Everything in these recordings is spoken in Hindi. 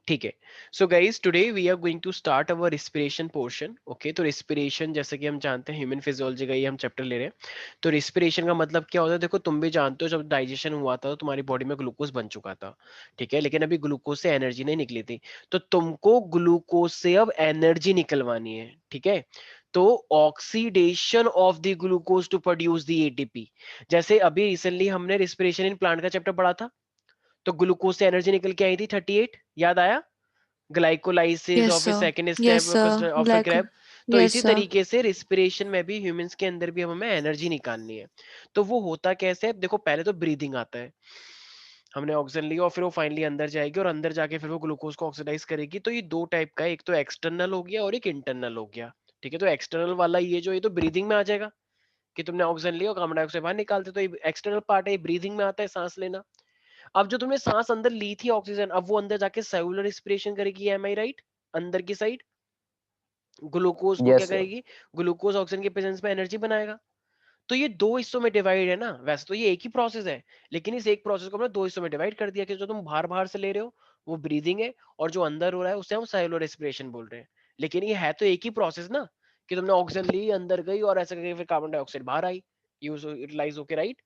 ठीक है। So guys today we are going to start our respiration portion. Okay, तो रिस्पिरेशन जैसे कि हम जानते हैं ह्यूमन फिजियोलॉजी का ये हम चैप्टर ले रहे हैं। तो रिस्पिरेशन का मतलब क्या होता है, देखो तुम भी जानते हो जब डाइजेशन हुआ था तो तुम्हारी बॉडी में ग्लूकोज बन चुका था, ठीक है, लेकिन अभी ग्लूकोज से एनर्जी नहीं निकली थी। तो तुमको ग्लूकोज से अब एनर्जी निकलवानी है, ठीक है। तो oxidation of the glucose to produce the ATP. जैसे अभी रिसेंटली हमने रिस्पिरेशन इन प्लांट का चैप्टर पढ़ा था, तो ग्लूकोज से एनर्जी निकल के आई थी 38, याद आया, glycolysis Yes, of A sir. Second Yes, step sir. Of A Black. Grab. तो Yes, इसी sir. तरीके से रिस्पिरेशन में भी ह्यूमंस के अंदर भी हमें एनर्जी निकालनी है। तो वो होता कैसे है, देखो पहले तो ब्रीदिंग आता है, हमने ऑक्सीजन लिया और फिर वो फाइनली अंदर जाएगी और अंदर जाके फिर वो ग्लूकोज को ऑक्सीडाइज करेगी। तो ये दो टाइप का है, एक तो एक्सटर्नल हो गया और एक इंटरनल हो गया, ठीक है। तो एक्सटर्नल वाला ये तो ब्रीदिंग में आ जाएगा कि तुमने ऑक्सीजन लिया और कार्बन डाइऑक्साइड बाहर निकालते, तो ये एक्सटर्नल पार्ट है, ब्रीदिंग में आता है, सांस लेना। अब जो तुमने सांस अंदर ली थी ऑक्सीजन, अब वो अंदर जाके सेलुलर रिस्पिरेशन करेगी, एम आई राइट, अंदर की साइड ग्लूकोज को क्या यस सर। करेगी, ग्लूकोज ऑक्सीजन के प्रेजेंस में एनर्जी बनाएगा। तो ये दो हिस्सों में डिवाइड है ना, वैसे तो ये एक ही प्रोसेस है, लेकिन इस एक प्रोसेस को हमने दो हिस्सों में डिवाइड कर दिया कि जो तुम बाहर बाहर से ले रहे हो वो ब्रीदिंग है, और जो अंदर हो रहा है उसे हम सेलुलर रेस्पिरेशन बोल रहे हैं। लेकिन ये है तो एक ही प्रोसेस ना, कि तुमने ऑक्सीजन ली अंदर गई और ऐसा करके फिर कार्बन डाइऑक्साइड बाहर आई, यूज यूटिलाइज होके, right.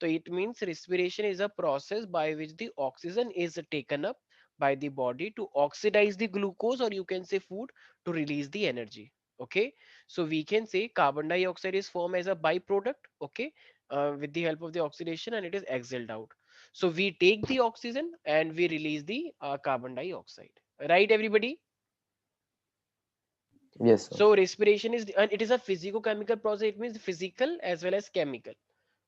So it means respiration is a process by which the oxygen is taken up by the body to oxidize the glucose, or you can say food, to release the energy. Okay, so we can say carbon dioxide is formed as a byproduct, okay, with the help of the oxidation, and it is exhaled out. So we take the oxygen and we release the carbon dioxide, right everybody? Yes sir. So respiration is, and it is a physico chemical process, it means physical as well as chemical.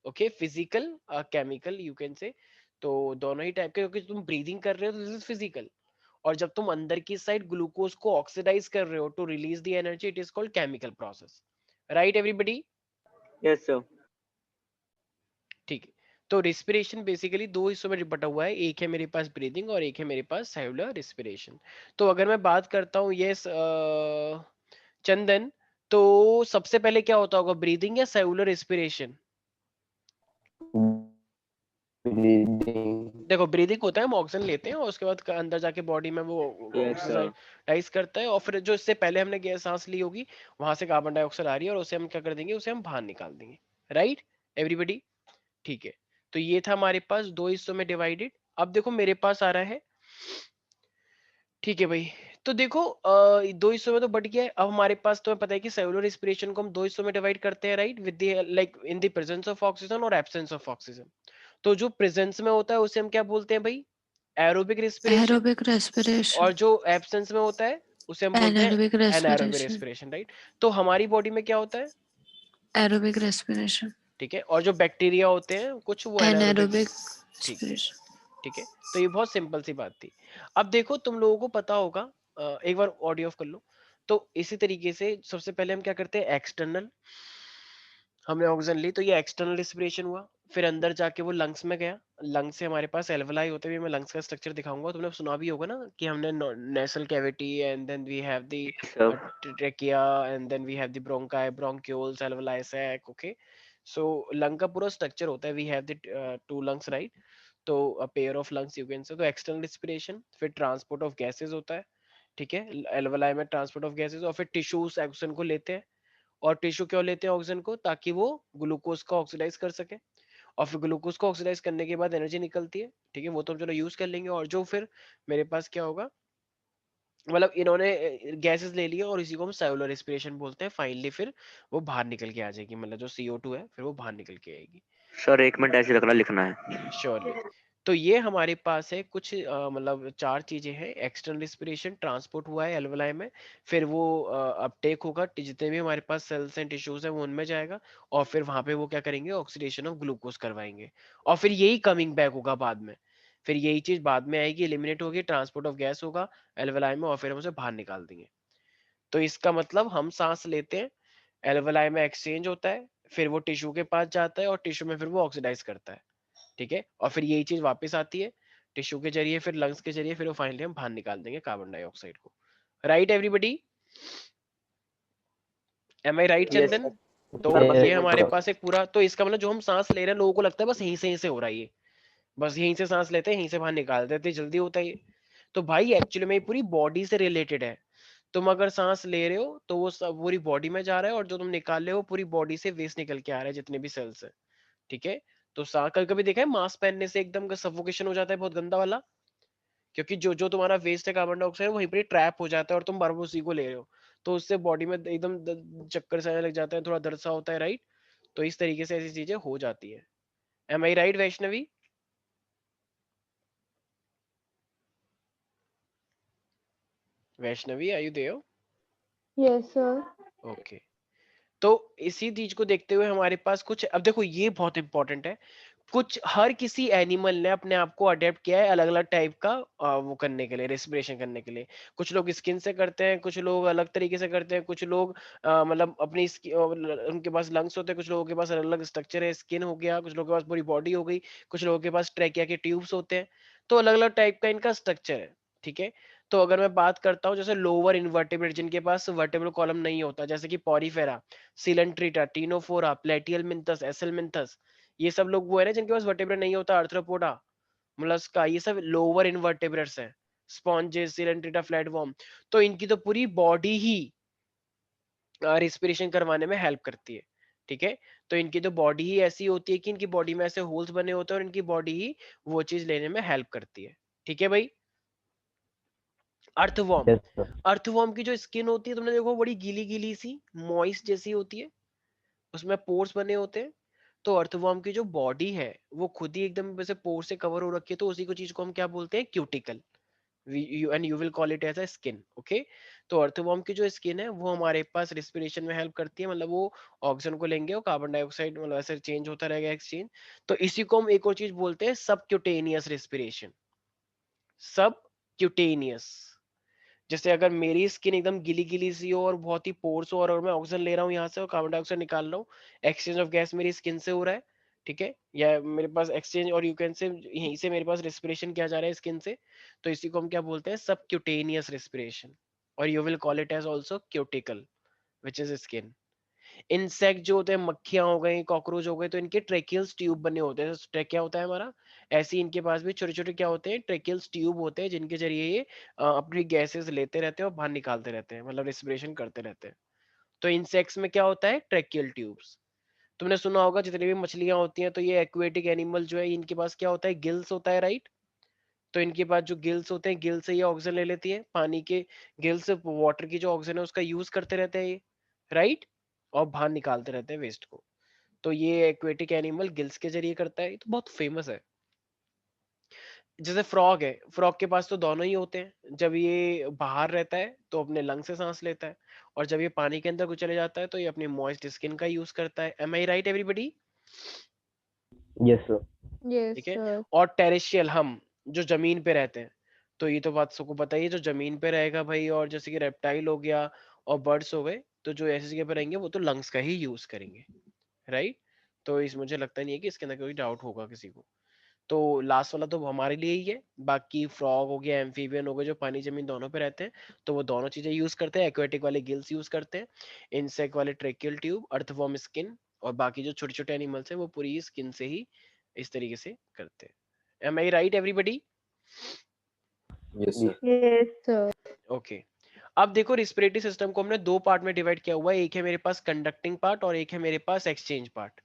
Okay, physical chemical you can say. तो दोनों ही टाइप के, क्योंकि तुम ब्रीदिंग कर रहे हो तो दिस इज फिजिकल, और जब तुम अंदर की साइड ग्लूकोज को ऑक्सीडाइज कर रहे हो to release the energy, it is called chemical process, right everybody? Yes sir. ठीक है। तो रिस्पिरेशन बेसिकली दो हिस्सों में बटा हुआ है, एक है मेरे पास ब्रीदिंग और एक है मेरे पास सेलुलर रिस्पिरेशन। तो अगर मैं बात करता हूँ, यस चंदन, तो सबसे पहले क्या होता होगा, ब्रीदिंग या सेलुलर रिस्पिरेशन? ब्रीदिंग। देखो ब्रीदिंग होता है, हम ऑक्सीजन लेते हैं और उसके बाद अंदर जाके बॉडी में वो यस सर। ऑक्सीडाइज करता है, और फिर जो इससे पहले हमने गैस सांस ली होगी वहां से कार्बन डाइऑक्साइड आ रही है और उसे हम क्या कर देंगे, उसे हम बाहर निकाल देंगे, राइट एवरीबॉडी? ठीक है। तो ये था हमारे पास दो हिस्सों में डिवाइडेड। अब देखो मेरे पास आ रहा है, ठीक है भाई। तो देखो दो हिस्सों में तो बट गया है। अब हमारे पास तुम्हें पता है कि सेलुलर रिस्पिरेशन को हम दो हिस्सों में डिवाइड करते हैं, right, with the like in the presence of oxygen और एब्सेंस ऑफ ऑक्सीजन। तो जो प्रेजेंस में होता है उसे हम क्या बोलते हैं भाई, एरोबिक रिस्पिरेशन, Aerobic और respiration. जो एब्सेंस में होता है उसे हम बोलते हैं Anaerobic anaerobic respiration. Respiration, right. तो हमारी बॉडी में क्या होता है, Aerobic respiration. ठीक है, और जो बैक्टीरिया होते हैं कुछ वो एनारोबिक, Anaerobic ठीक है, respiration. ठीक है। तो ये बहुत सिंपल सी बात थी। अब देखो तुम लोगों को पता होगा, एक बार ऑडियो ऑफ कर लो। तो इसी तरीके से सबसे पहले हम क्या करते हैं, एक्सटर्नल, हमने ऑक्सीजन ली तो ये एक्सटर्नल रिस्पिरेशन हुआ, फिर अंदर जाके वो लंग्स में गया, लंग्स से हमारे पास एल्वलाई होते हुए, मैं लंग्स का स्ट्रक्चर दिखाऊंगा, तुमने सुना भी होगा ना कि हमने nasal cavity, and then we have the sir. Trachea, and then we have the bronchi, bronchioles, alveoli sac, okay. So lung का पूरा स्ट्रक्चर होता है, we have the two lungs, right. तो a pair of lungs you can say. तो एक्सटर्नल रिस्पिरेशन, फिर ट्रांसपोर्ट ऑफ गैसेस होता है, ठीक है, एल्वलाई में ट्रांसपोर्ट ऑफ गैसेस, और फिर टिश्यूज ऑक्सीजन को लेते हैं। और टिश्यू क्यों लेते हैं ऑक्सीजन को, ताकि वो ग्लूकोज को ऑक्सीडाइज कर सके, और फिर ग्लूकोज को ऑक्सीडाइज करने के बाद एनर्जी निकलती है, ठीक है, वो तो हम चलो यूज कर लेंगे। और जो फिर मेरे पास क्या होगा, मतलब इन्होंने गैसेस ले लिया और इसी को हम सेलुलर रेस्पिरेशन बोलते हैं, फाइनली फिर वो बाहर निकल के आ जाएगी, मतलब जो CO2 है फिर वो बाहर निकल के आएगी। सर एक मिनट ऐसे रखना, लिखना है। श्योरली। तो ये हमारे पास है कुछ मतलब चार चीजें हैं, एक्सटर्नल रिस्पिरेशन, ट्रांसपोर्ट हुआ है एल्वलाई में, फिर वो अपटेक होगा, जितने भी हमारे पास सेल्स एंड टिश्यूज हैं वो उनमें जाएगा, और फिर वहां पे वो क्या करेंगे, ऑक्सीडेशन ऑफ ग्लूकोज करवाएंगे, और फिर यही कमिंग बैक होगा बाद में, फिर यही चीज बाद में आएगी, एलिमिनेट होगी, ट्रांसपोर्ट ऑफ गैस होगा एल्वलाई में, और फिर हम उसे बाहर निकाल देंगे। तो इसका मतलब हम सांस लेते हैं, एल्वलाई में एक्सचेंज होता है, फिर वो टिश्यू के पास जाता है और टिश्यू में फिर वो ऑक्सीडाइज करता है, ठीक है, और फिर यही चीज वापस आती है टिश्यू के जरिए, फिर लंग्स के जरिए, फिर वो फाइनली हम बाहर निकाल देंगे कार्बन डाइऑक्साइड को, right everybody? M I right yes Chandan? Sir. तो सर बस ये एक मिनट हमारे रुको। पास एक पूरा, तो इसका मतलब जो हम सांस ले रहे हैं लोगों को लगता है बस यहीं से हो रहा है ये, बस यहीं से सांस लेते हैं यहीं से बाहर निकाल देते हैं, जल्दी होता है ये। तो भाई एक्चुअली में ये पूरी बॉडी से रिलेटेड है। तुम अगर सांस ले रहे हो तो वो सब पूरी बॉडी में जा रहा है, और जो तुम निकाल रहे हो पूरी बॉडी से वेस्ट निकल के आ रहा है, जितने भी सेल्स है। ठीक है। तो सांस कभी कभी देखा है मास्क पहनने से एकदम सफोकेशन हो जाता है बहुत गंदा वाला, क्योंकि जो जो तुम्हारा वेस्ट है कार्बन डाइऑक्साइड वहीं पर ट्रैप हो जाता है और तुम बार बार उसी को ले रहे हो, तो उससे बॉडी में एकदम चक्कर से आने लग जाता है, थोड़ा दर्द सा होता है, राइट। तो इस तरीके से ऐसी चीजें हो जाती है। Am I right Vaishnavi? Vaishnavi are you there? Yes, sir. Okay. तो इसी चीज को देखते हुए हमारे पास कुछ, अब देखो ये बहुत इंपॉर्टेंट है, कुछ हर किसी एनिमल ने अपने आप को अडेप्ट किया है अलग अलग टाइप का वो करने के लिए, रेस्पिरेशन करने के लिए। कुछ लोग स्किन से करते हैं, कुछ लोग अलग तरीके से करते हैं, कुछ लोग मतलब अपनी उनके पास लंग्स होते हैं, कुछ लोगों के पास अलग अलग स्ट्रक्चर है, स्किन हो गया, कुछ लोगों के पास पूरी बॉडी हो गई, कुछ लोगों के पास ट्रैकिया के ट्यूब्स होते हैं। तो अलग अलग टाइप का इनका स्ट्रक्चर है। ठीक है। तो अगर मैं बात करता हूँ जैसे लोअर इन्वर्टेब्रेट जिनके पास वर्टेब्रल कॉलम नहीं होता, जैसे कि पॉरीफेरा, सिलेंट्रीटा, टीनोफोरा, प्लेटियल मिंथस, एसल मिंथस, ये सब लोग वो है ना जिनके पास वर्टेब्रेट नहीं होता, आर्थ्रोपोडा, मोलस्का, ये सब लोअर इन्वर्टेब्रेट्स हैं। Sponges, coelenterata, flatworm. तो इनकी तो पूरी बॉडी ही रिस्पिरेशन करवाने में हेल्प करती है। ठीक है। तो इनकी तो बॉडी ही ऐसी होती है कि इनकी बॉडी में ऐसे होल्स बने होते हैं और इनकी बॉडी ही वो चीज लेने में हेल्प करती है। ठीक है भाई। Earthworm, yes sir. अर्थवॉर्म की जो स्किन होती है तुमने देखो बड़ी गीली गीली सी मॉइस्ट जैसी होती है, उसमें पोर्स बने होते हैं। तो अर्थवॉर्म की जो बॉडी है वो खुद ही एकदम वैसे पोर से कवर हो रखी है, तो उसी को चीज को हम क्या बोलते हैं, cuticle. And you will call it as a skin. Okay. तो अर्थवॉर्म की जो स्किन है वो हमारे पास रिस्पिरेशन में हेल्प करती है, मतलब वो ऑक्सीजन को लेंगे और कार्बन डाइऑक्साइड मतलब ऐसे चेंज होता रहेगा एक्सचेंज। तो इसी को हम एक और चीज बोलते हैं सब क्यूटेनियस रिस्पिरेशन। सब क्यूटेनियस। जैसे अगर मेरी स्किन एकदम गीली गीली सी हो और बहुत ही पोर्स हो, और मैं ऑक्सीजन ले रहा हूँ यहाँ से और कार्बन डाइऑक्साइड निकाल रहा हूँ, एक्सचेंज ऑफ गैस मेरी स्किन से हो रहा है। ठीक है। या मेरे पास एक्सचेंज और यू कैन से यहीं से मेरे पास रिस्पिरेशन किया जा रहा है स्किन से। तो इसी को हम क्या बोलते हैं, सब क्यूटेनियस रिस्पिरेशन। और you will call it as also cuticle, which is skin. Insect जो होते हैं, मक्खियां हो गई, कॉकरोच हो गए, तो इनके ट्रेकियल्स ट्यूब बने होते हैं। ट्रेकिया होता है हमारा, ऐसे ही इनके पास भी छोटे छोटे क्या होते हैं, ट्रेकियल्स ट्यूब होते हैं, जिनके जरिए ये अपनी गैसेस लेते रहते हैं और बाहर निकालते रहते हैं, मतलब रेस्पिरेशन करते रहते हैं। तो इंसेक्ट्स में क्या होता है, ट्रेकियल ट्यूब्स। तुमने सुना होगा जितनी भी मछलियां होती हैं, तो ये एक्वेटिक एनिमल जो है इनके पास क्या होता है, गिल्स होता है, राइट। तो इनके पास जो गिल्स होते हैं, गिल से ये ऑक्सीजन ले लेती है, पानी के गिल्स वाटर की जो ऑक्सीजन है उसका यूज करते रहते हैं ये, राइट। और बाहर निकालते रहते हैं वेस्ट को। तो ये एक्वेटिक एनिमल गिल्स के जरिए करता है, ये तो बहुत फेमस है। जैसे फ्रॉग है, फ्रॉग के पास तो दोनों ही होते हैं, जब ये बाहर रहता है तो अपने लंग से सांस लेता है, और जब ये पानी के अंदर को चले जाता है तो ये अपनी मॉइस्ट स्किन का यूज करता है। Am I right everybody? Yes sir. Yes, ठीक है। sir. और टेरेस्ट्रियल, हम जो जमीन पे रहते हैं, तो ये तो बात सबको पता ही है, जो जमीन पे रहेगा भाई, और जैसे कि रेप्टाइल हो गया और बर्ड्स हो गए, तो जो ऐसी जगह पे रहेंगे वो तो लंग्स का ही यूज करेंगे, राइट। तो इस मुझे लगता नहीं है कि इसके अंदर कोई डाउट होगा किसी को। तो लास्ट वाला तो हमारे लिए ही है, बाकी फ्रॉग हो गया, एम्फीबियन हो गया, जो पानी जमीन दोनों पे रहते हैं, तो वो दोनों चीजें यूज करते हैं। एक्वेटिक वाले गिल्स यूज करते हैं, इंसेक्ट वाले ट्रेकियल ट्यूब, अर्थवॉर्म स्किन, और बाकी जो छोटे छोटे एनिमल्स हैं वो पूरी स्किन से ही इस तरीके से करते हैं। Am I right everybody? Yes sir. Yes, sir. Okay. अब देखो रिस्पिरेटरी सिस्टम को हमने दो पार्ट में डिवाइड किया हुआ है, एक है मेरे पास कंडक्टिंग पार्ट और एक है मेरे पास एक्सचेंज पार्ट।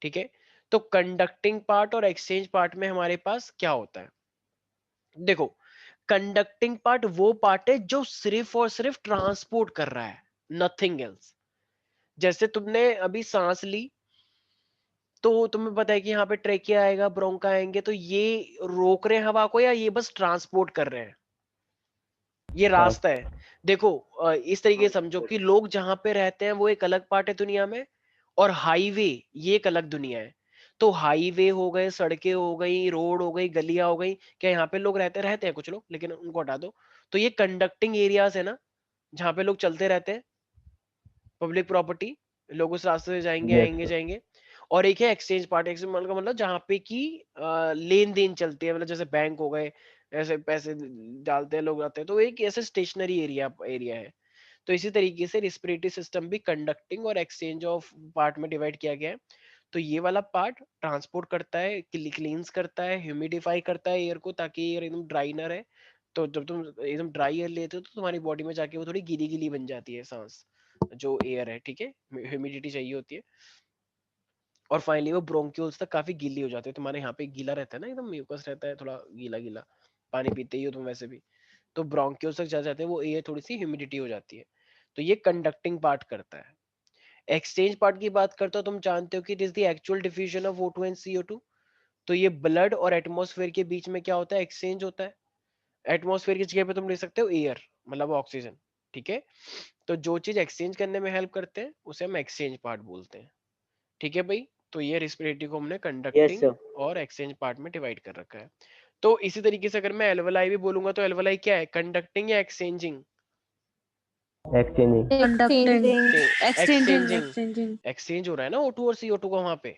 ठीक है। तो कंडक्टिंग पार्ट और एक्सचेंज पार्ट में हमारे पास क्या होता है, देखो कंडक्टिंग पार्ट वो पार्ट है जो सिर्फ और सिर्फ ट्रांसपोर्ट कर रहा है, नथिंग एल्स। जैसे तुमने अभी सांस ली, तो तुम्हें पता है कि यहाँ पे ट्रेकिया आएगा, ब्रोंका आएंगे, तो ये रोक रहे हैं हवा को या ये बस ट्रांसपोर्ट कर रहे हैं, ये रास्ता है। देखो इस तरीके से समझो कि लोग जहां पे रहते हैं वो एक अलग पार्ट है दुनिया में, और हाईवे ये एक अलग दुनिया है। तो हाईवे हो गए, सड़कें हो गई, रोड हो गई, गलियां हो गई, क्या यहाँ पे लोग रहते रहते हैं कुछ लोग, लेकिन उनको हटा दो। तो ये कंडक्टिंग एरियाज है ना, जहाँ पे लोग चलते रहते हैं, पब्लिक प्रॉपर्टी, लोग उस रास्ते से जाएंगे यस आएंगे सर। जाएंगे। और एक है एक्सचेंज पार्ट, एक्सचेंज का मतलब जहाँ पे की लेन देन चलती है, मतलब जैसे बैंक हो गए, ऐसे पैसे डालते हैं लोग, आते हैं, तो एक ऐसे स्टेशनरी एरिया एरिया है। तो इसी तरीके से रिस्पिरेटरी सिस्टम भी कंडक्टिंग और एक्सचेंज ऑफ पार्ट में डिवाइड किया गया है। तो ये वाला पार्ट ट्रांसपोर्ट करता है, क्लींस करता है, ह्यूमिडिफाई करता है एयर को, ताकि एयर एकदम ड्राई ना रहे, तो जब तुम एकदम ड्राई एयर लेते हो तो तुम्हारी बॉडी में जाके वो थोड़ी गीली गीली बन जाती है सांस, जो एयर है, ठीक है, ह्यूमिडिटी चाहिए होती है, और फाइनली वो ब्रोंक्यूल्स तक काफी गीली हो जाती है। तुम्हारे यहाँ पे गीला रहता है ना, एकदम म्यूकस रहता है थोड़ा गीला गीला, पानी पीते ही हो तुम वैसे भी, तो ब्रोंक्यूल्स तक जा जाते हैं वो एयर, थोड़ी सी ह्यूमिडिटी हो जाती है। तो ये कंडक्टिंग पार्ट करता है। एक्सचेंज पार्ट की बात करता हो, तुम जानते हो कि it is the actual diffusion of O2 and CO2। तो ये ब्लड और एटमॉस्फेयर के बीच में क्या होता है, एक्सचेंज होता है। एटमॉस्फेयर की जगह पे तुम ले सकते हो एयर, मतलब ऑक्सीजन, ठीक है। तो जो चीज एक्सचेंज करने में हेल्प करते हैं उसे हम एक्सचेंज पार्ट बोलते हैं, ठीक है भाई। तो ये रेस्पिरेटरी को हमने Yes, कंडक्टिंग sir. और एक्सचेंज पार्ट में डिवाइड कर रखा है। तो इसी तरीके से अगर मैं एल्वलाई भी बोलूंगा तो एल्वलाई क्या है, कंडक्टिंग या exchanging? Exchanging. Conducting. Exchanging. Exchanging, Exchanging. Exchange हो रहा है ना O2 और CO2 का वहां पे,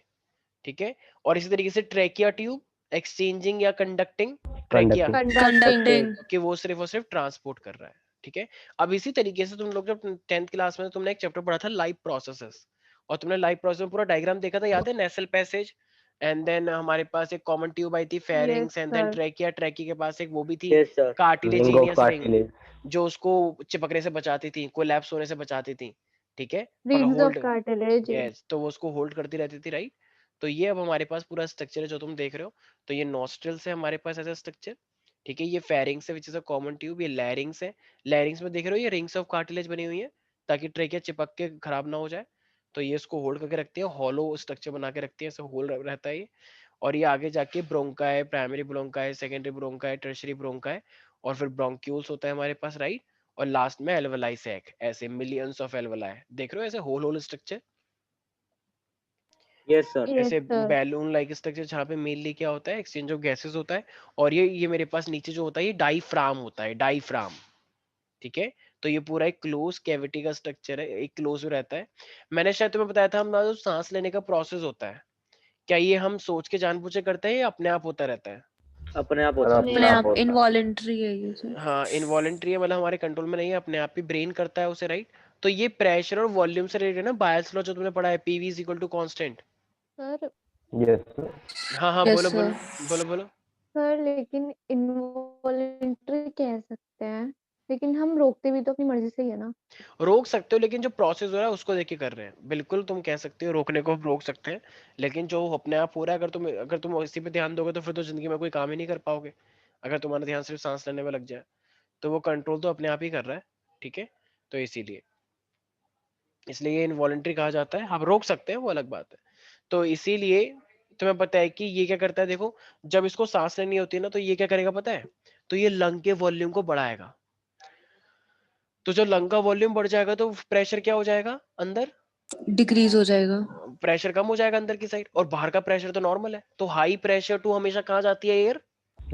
ठीक है। और इसी तरीके से ट्रैकिया ट्यूब, एक्सचेंजिंग या कंडक्टिंग? Trachea, Conducting. Conducting. कि वो सिर्फ और सिर्फ ट्रांसपोर्ट कर रहा है, ठीक है। अब इसी तरीके से तुम लोग जब 10th क्लास में तुमने एक चैप्टर पढ़ा था लाइफ प्रोसेसेस, और तुमने लाइफ प्रोसेस में पूरा डायग्राम देखा था, याद है, नेसल पैसेज, एंड देन हमारे पास एक कॉमन ट्यूब आई थी Yes, pharynx, and then sir. Trachea, trachea के पास एक वो भी थी Yes, sir. Ring of cartilaginous ring, cartilage. जो उसको चिपकने से बचाती थी, कोलैप्स होने से बचाती थी, ठीक है, और Rings of hold, cartilage. Yes, तो वो उसको होल्ड करती रहती थी, राइट। तो ये अब हमारे पास पूरा स्ट्रक्चर है जो तुम देख रहे हो। तो ये नॉस्ट्रल से हमारे पास ऐसा स्ट्रक्चर, ठीक है। ये फेरिंग्स है which is a common tube, ये लैरिंग्स है, लैरिंग्स में देख रहे हो ये रिंग्स ऑफ कार्टिलेज बनी हुई है ताकि ट्रेकिया चिपक के खराब ना हो जाए। तो ये इसको होल्ड करके रखती है, हॉलो स्ट्रक्चर बना के रखती है, ऐसे होल रहता है ये। और ये आगे जाके ब्रोंका है, प्राइमरी ब्रोंका है, सेकेंडरी ब्रोंका है, टर्शरी ब्रोंका है, और फिर ब्रोंक्यूल्स होता है हमारे पास, राइट। और लास्ट में एल्वेलाई सैक, ऐसे मिलियंस ऑफ एल्वेलाई, देख रहे हो ऐसे hole hole structure, Yes, sir. Yes, ऐसे sir. बैलून लाइक स्ट्रक्चर, जहाँ पे मेनली क्या होता है, एक्सचेंज ऑफ गैसेस होता है। और ये मेरे पास नीचे जो होता है ये डाईफ्राम होता है, डाईफ्राम, ठीक है। तो ये पूरा एक क्लोज कैविटी का स्ट्रक्चर है, एक क्लोज रहता है। मैंने शायद तुम्हें बताया था, हमारा जो सांस लेने का प्रोसेस होता है, क्या ये हम सोच के जानबूझ के करते हैं या अपने आप होता रहता है? अपने आप होता है. अपने आप होता है। involuntary है ये सर. हाँ, इनवॉलेंट्री है, मतलब हमारे कंट्रोल में नहीं है, अपने आप ही ब्रेन करता है उसे, राइट। तो ये प्रेशर और वॉल्यूम से रिलेटेड है ना, बायल्स लॉ जो तुमने पढ़ा है, PV is equal to constant. Sir, Yes, sir. हाँ हाँ, Yes बोलो sir. बोलो बोलो बोलो। sir, लेकिन involuntary कह सकते हैं, लेकिन हम रोकते भी तो अपनी मर्जी से ही है ना। रोक सकते हो, लेकिन जो प्रोसेस हो रहा है उसको देख के कर रहे हैं, बिल्कुल तुम कह सकते हो रोकने को रोक सकते हैं, लेकिन जो अपने आप हो रहा है, अगर तुम इसी पे ध्यान दोगे तो फिर तो जिंदगी में कोई काम ही नहीं कर पाओगे। अगर तुम्हारा ध्यान सिर्फ सांस लेने में लग जाए तो वो कंट्रोल तो अपने आप ही कर रहा है, ठीक है। तो इसीलिए इसलिए ये इनवॉलेंट्री कहा जाता है, आप रोक सकते हैं वो अलग बात है। तो इसीलिए तुम्हें पता है कि ये क्या करता है, देखो, जब इसको सांस लेनी होती है ना तो ये क्या करेगा पता है, तो ये लंग के वॉल्यूम को बढ़ाएगा। तो जब लंग का वॉल्यूम बढ़ जाएगा तो प्रेशर क्या हो जाएगा अंदर, Decrease हो जाएगा. प्रेशर कम हो जाएगा अंदर की साइड, और बाहर का प्रेशर तो नॉर्मल है। तो हाई प्रेशर टू हमेशा कहाँ जाती है air,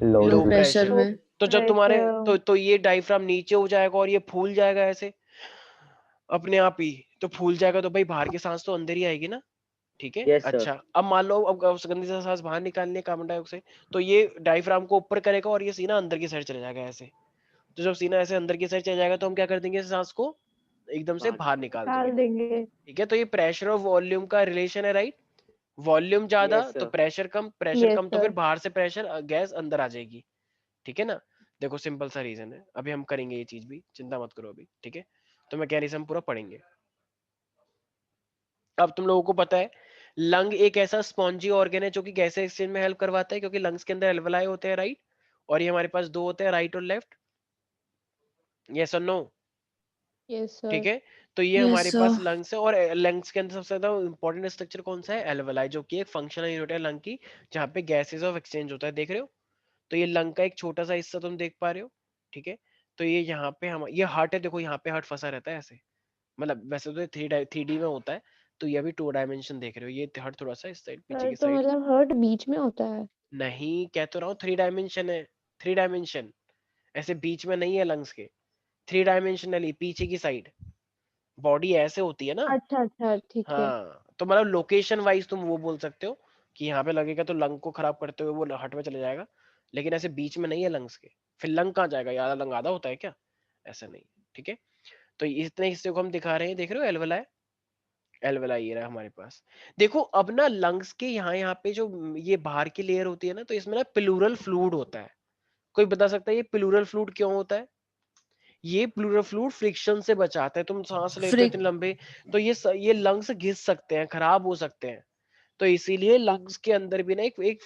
Low Low low to pressure pressure. में. तो जब तुम्हारे Pressure. तो ये डायफ्राम नीचे हो जाएगा और ये फूल जाएगा ऐसे अपने आप ही, तो फूल जाएगा तो भाई बाहर की सांस तो अंदर ही आएगी ना, ठीक है। Yes, sir. अच्छा, अब मान लो अब उस गंदी सा सांस बाहर निकालनी है कार्बन डाइऑक्साइड, तो ये डायफ्राम को ऊपर करेगा और ये सीना अंदर की साइड चले जाएगा ऐसे। तो जब सीना ऐसे अंदर की साइड चले जाएगा तो हम क्या कर देंगे, इस सांस को एकदम से बाहर निकाल डाल देंगे, देंगे। ठीक है। तो ये प्रेशर और वॉल्यूम का रिलेशन है, राइट। वॉल्यूम ज्यादा Yes, तो sir. प्रेशर कम, प्रेशर Yes, कम तो sir. फिर बाहर से प्रेशर गैस अंदर आ जाएगी, ठीक है ना। देखो सिंपल सा रीजन है, अभी हम करेंगे ये चीज भी, चिंता मत करो अभी, ठीक है। तो मैं क्या रीजन पूरा पढ़ेंगे। अब तुम लोगों को पता है लंग एक ऐसा स्पॉन्जी ऑर्गन है जो कि गैस एक्सचेंज में हेल्प करवाता है, क्योंकि लंग्स के अंदर एल्वेलाई होते हैं, राइट। और ये हमारे पास दो होते हैं, राइट और लेफ्ट, यस और नो, Yes, ठीक sir. है। तो ये Yes हमारे sir. पास लंग्स है, और लंग्स के अंदर सबसे ज्यादा इंपॉर्टेंट स्ट्रक्चर कौन सा है, एल्वेलाई, जो कि एक फंक्शनल यूनिट है लंग की, जहाँ पे गैसेस ऑफ एक्सचेंज होता है, देख रहे हो। तो ये लंग का एक छोटा सा हिस्सा तुम देख पा रहे हो, ठीक है। तो ये यहाँ पे हम, ये हार्ट है, देखो यहाँ पे हार्ट फंसा रहता है ऐसे, मतलब वैसे तो 3D में होता है, तो ये अभी 2 डायमेंशन देख रहे हो, ये हार्ट थोड़ा सा इस साइड पीछे सर की तो साइड, मतलब हर्ट बीच में होता है। नहीं कह तो रहा हूँ 3 डायमेंशन है, 3 डायमेंशन, ऐसे बीच में नहीं है लंग्स के, 3 डायमेंशनली पीछे की साइड, बॉडी ऐसे होती है ना। अच्छा अच्छा, ठीक है। हाँ, तो मतलब लोकेशन वाइज तुम वो बोल सकते हो कि यहाँ पे लगेगा तो लंग को खराब करते हुए वो हार्ट में चले जाएगा, लेकिन ऐसे बीच में नहीं है लंग्स के, फिर लंग कहाँ जाएगा, यार लंग आधा होता है क्या, ऐसा नहीं, ठीक है। तो इतने हिस्से को हम दिखा रहे हैं, देख रहे हो एल्वेलाई, एल्वेलाई ये रहा हमारे पास। देखो अब ना लंग्स के यहाँ यहाँ पे जो ये बाहर की लेयर होती है ना, तो इसमें ना प्लूरल फ्लूइड होता है। कोई बता सकता है ये प्लूरल फ्लूइड क्यों होता है? ये प्लूरल फ्लूइड फ्रिक्शन से बचाता है। तुम सांस लेते हो इतने लंबे, तो ये लंग्स घिस सकते हैं, खराब हो सकते हैं। तो इसीलिए लंग्स के अंदर भी ना एक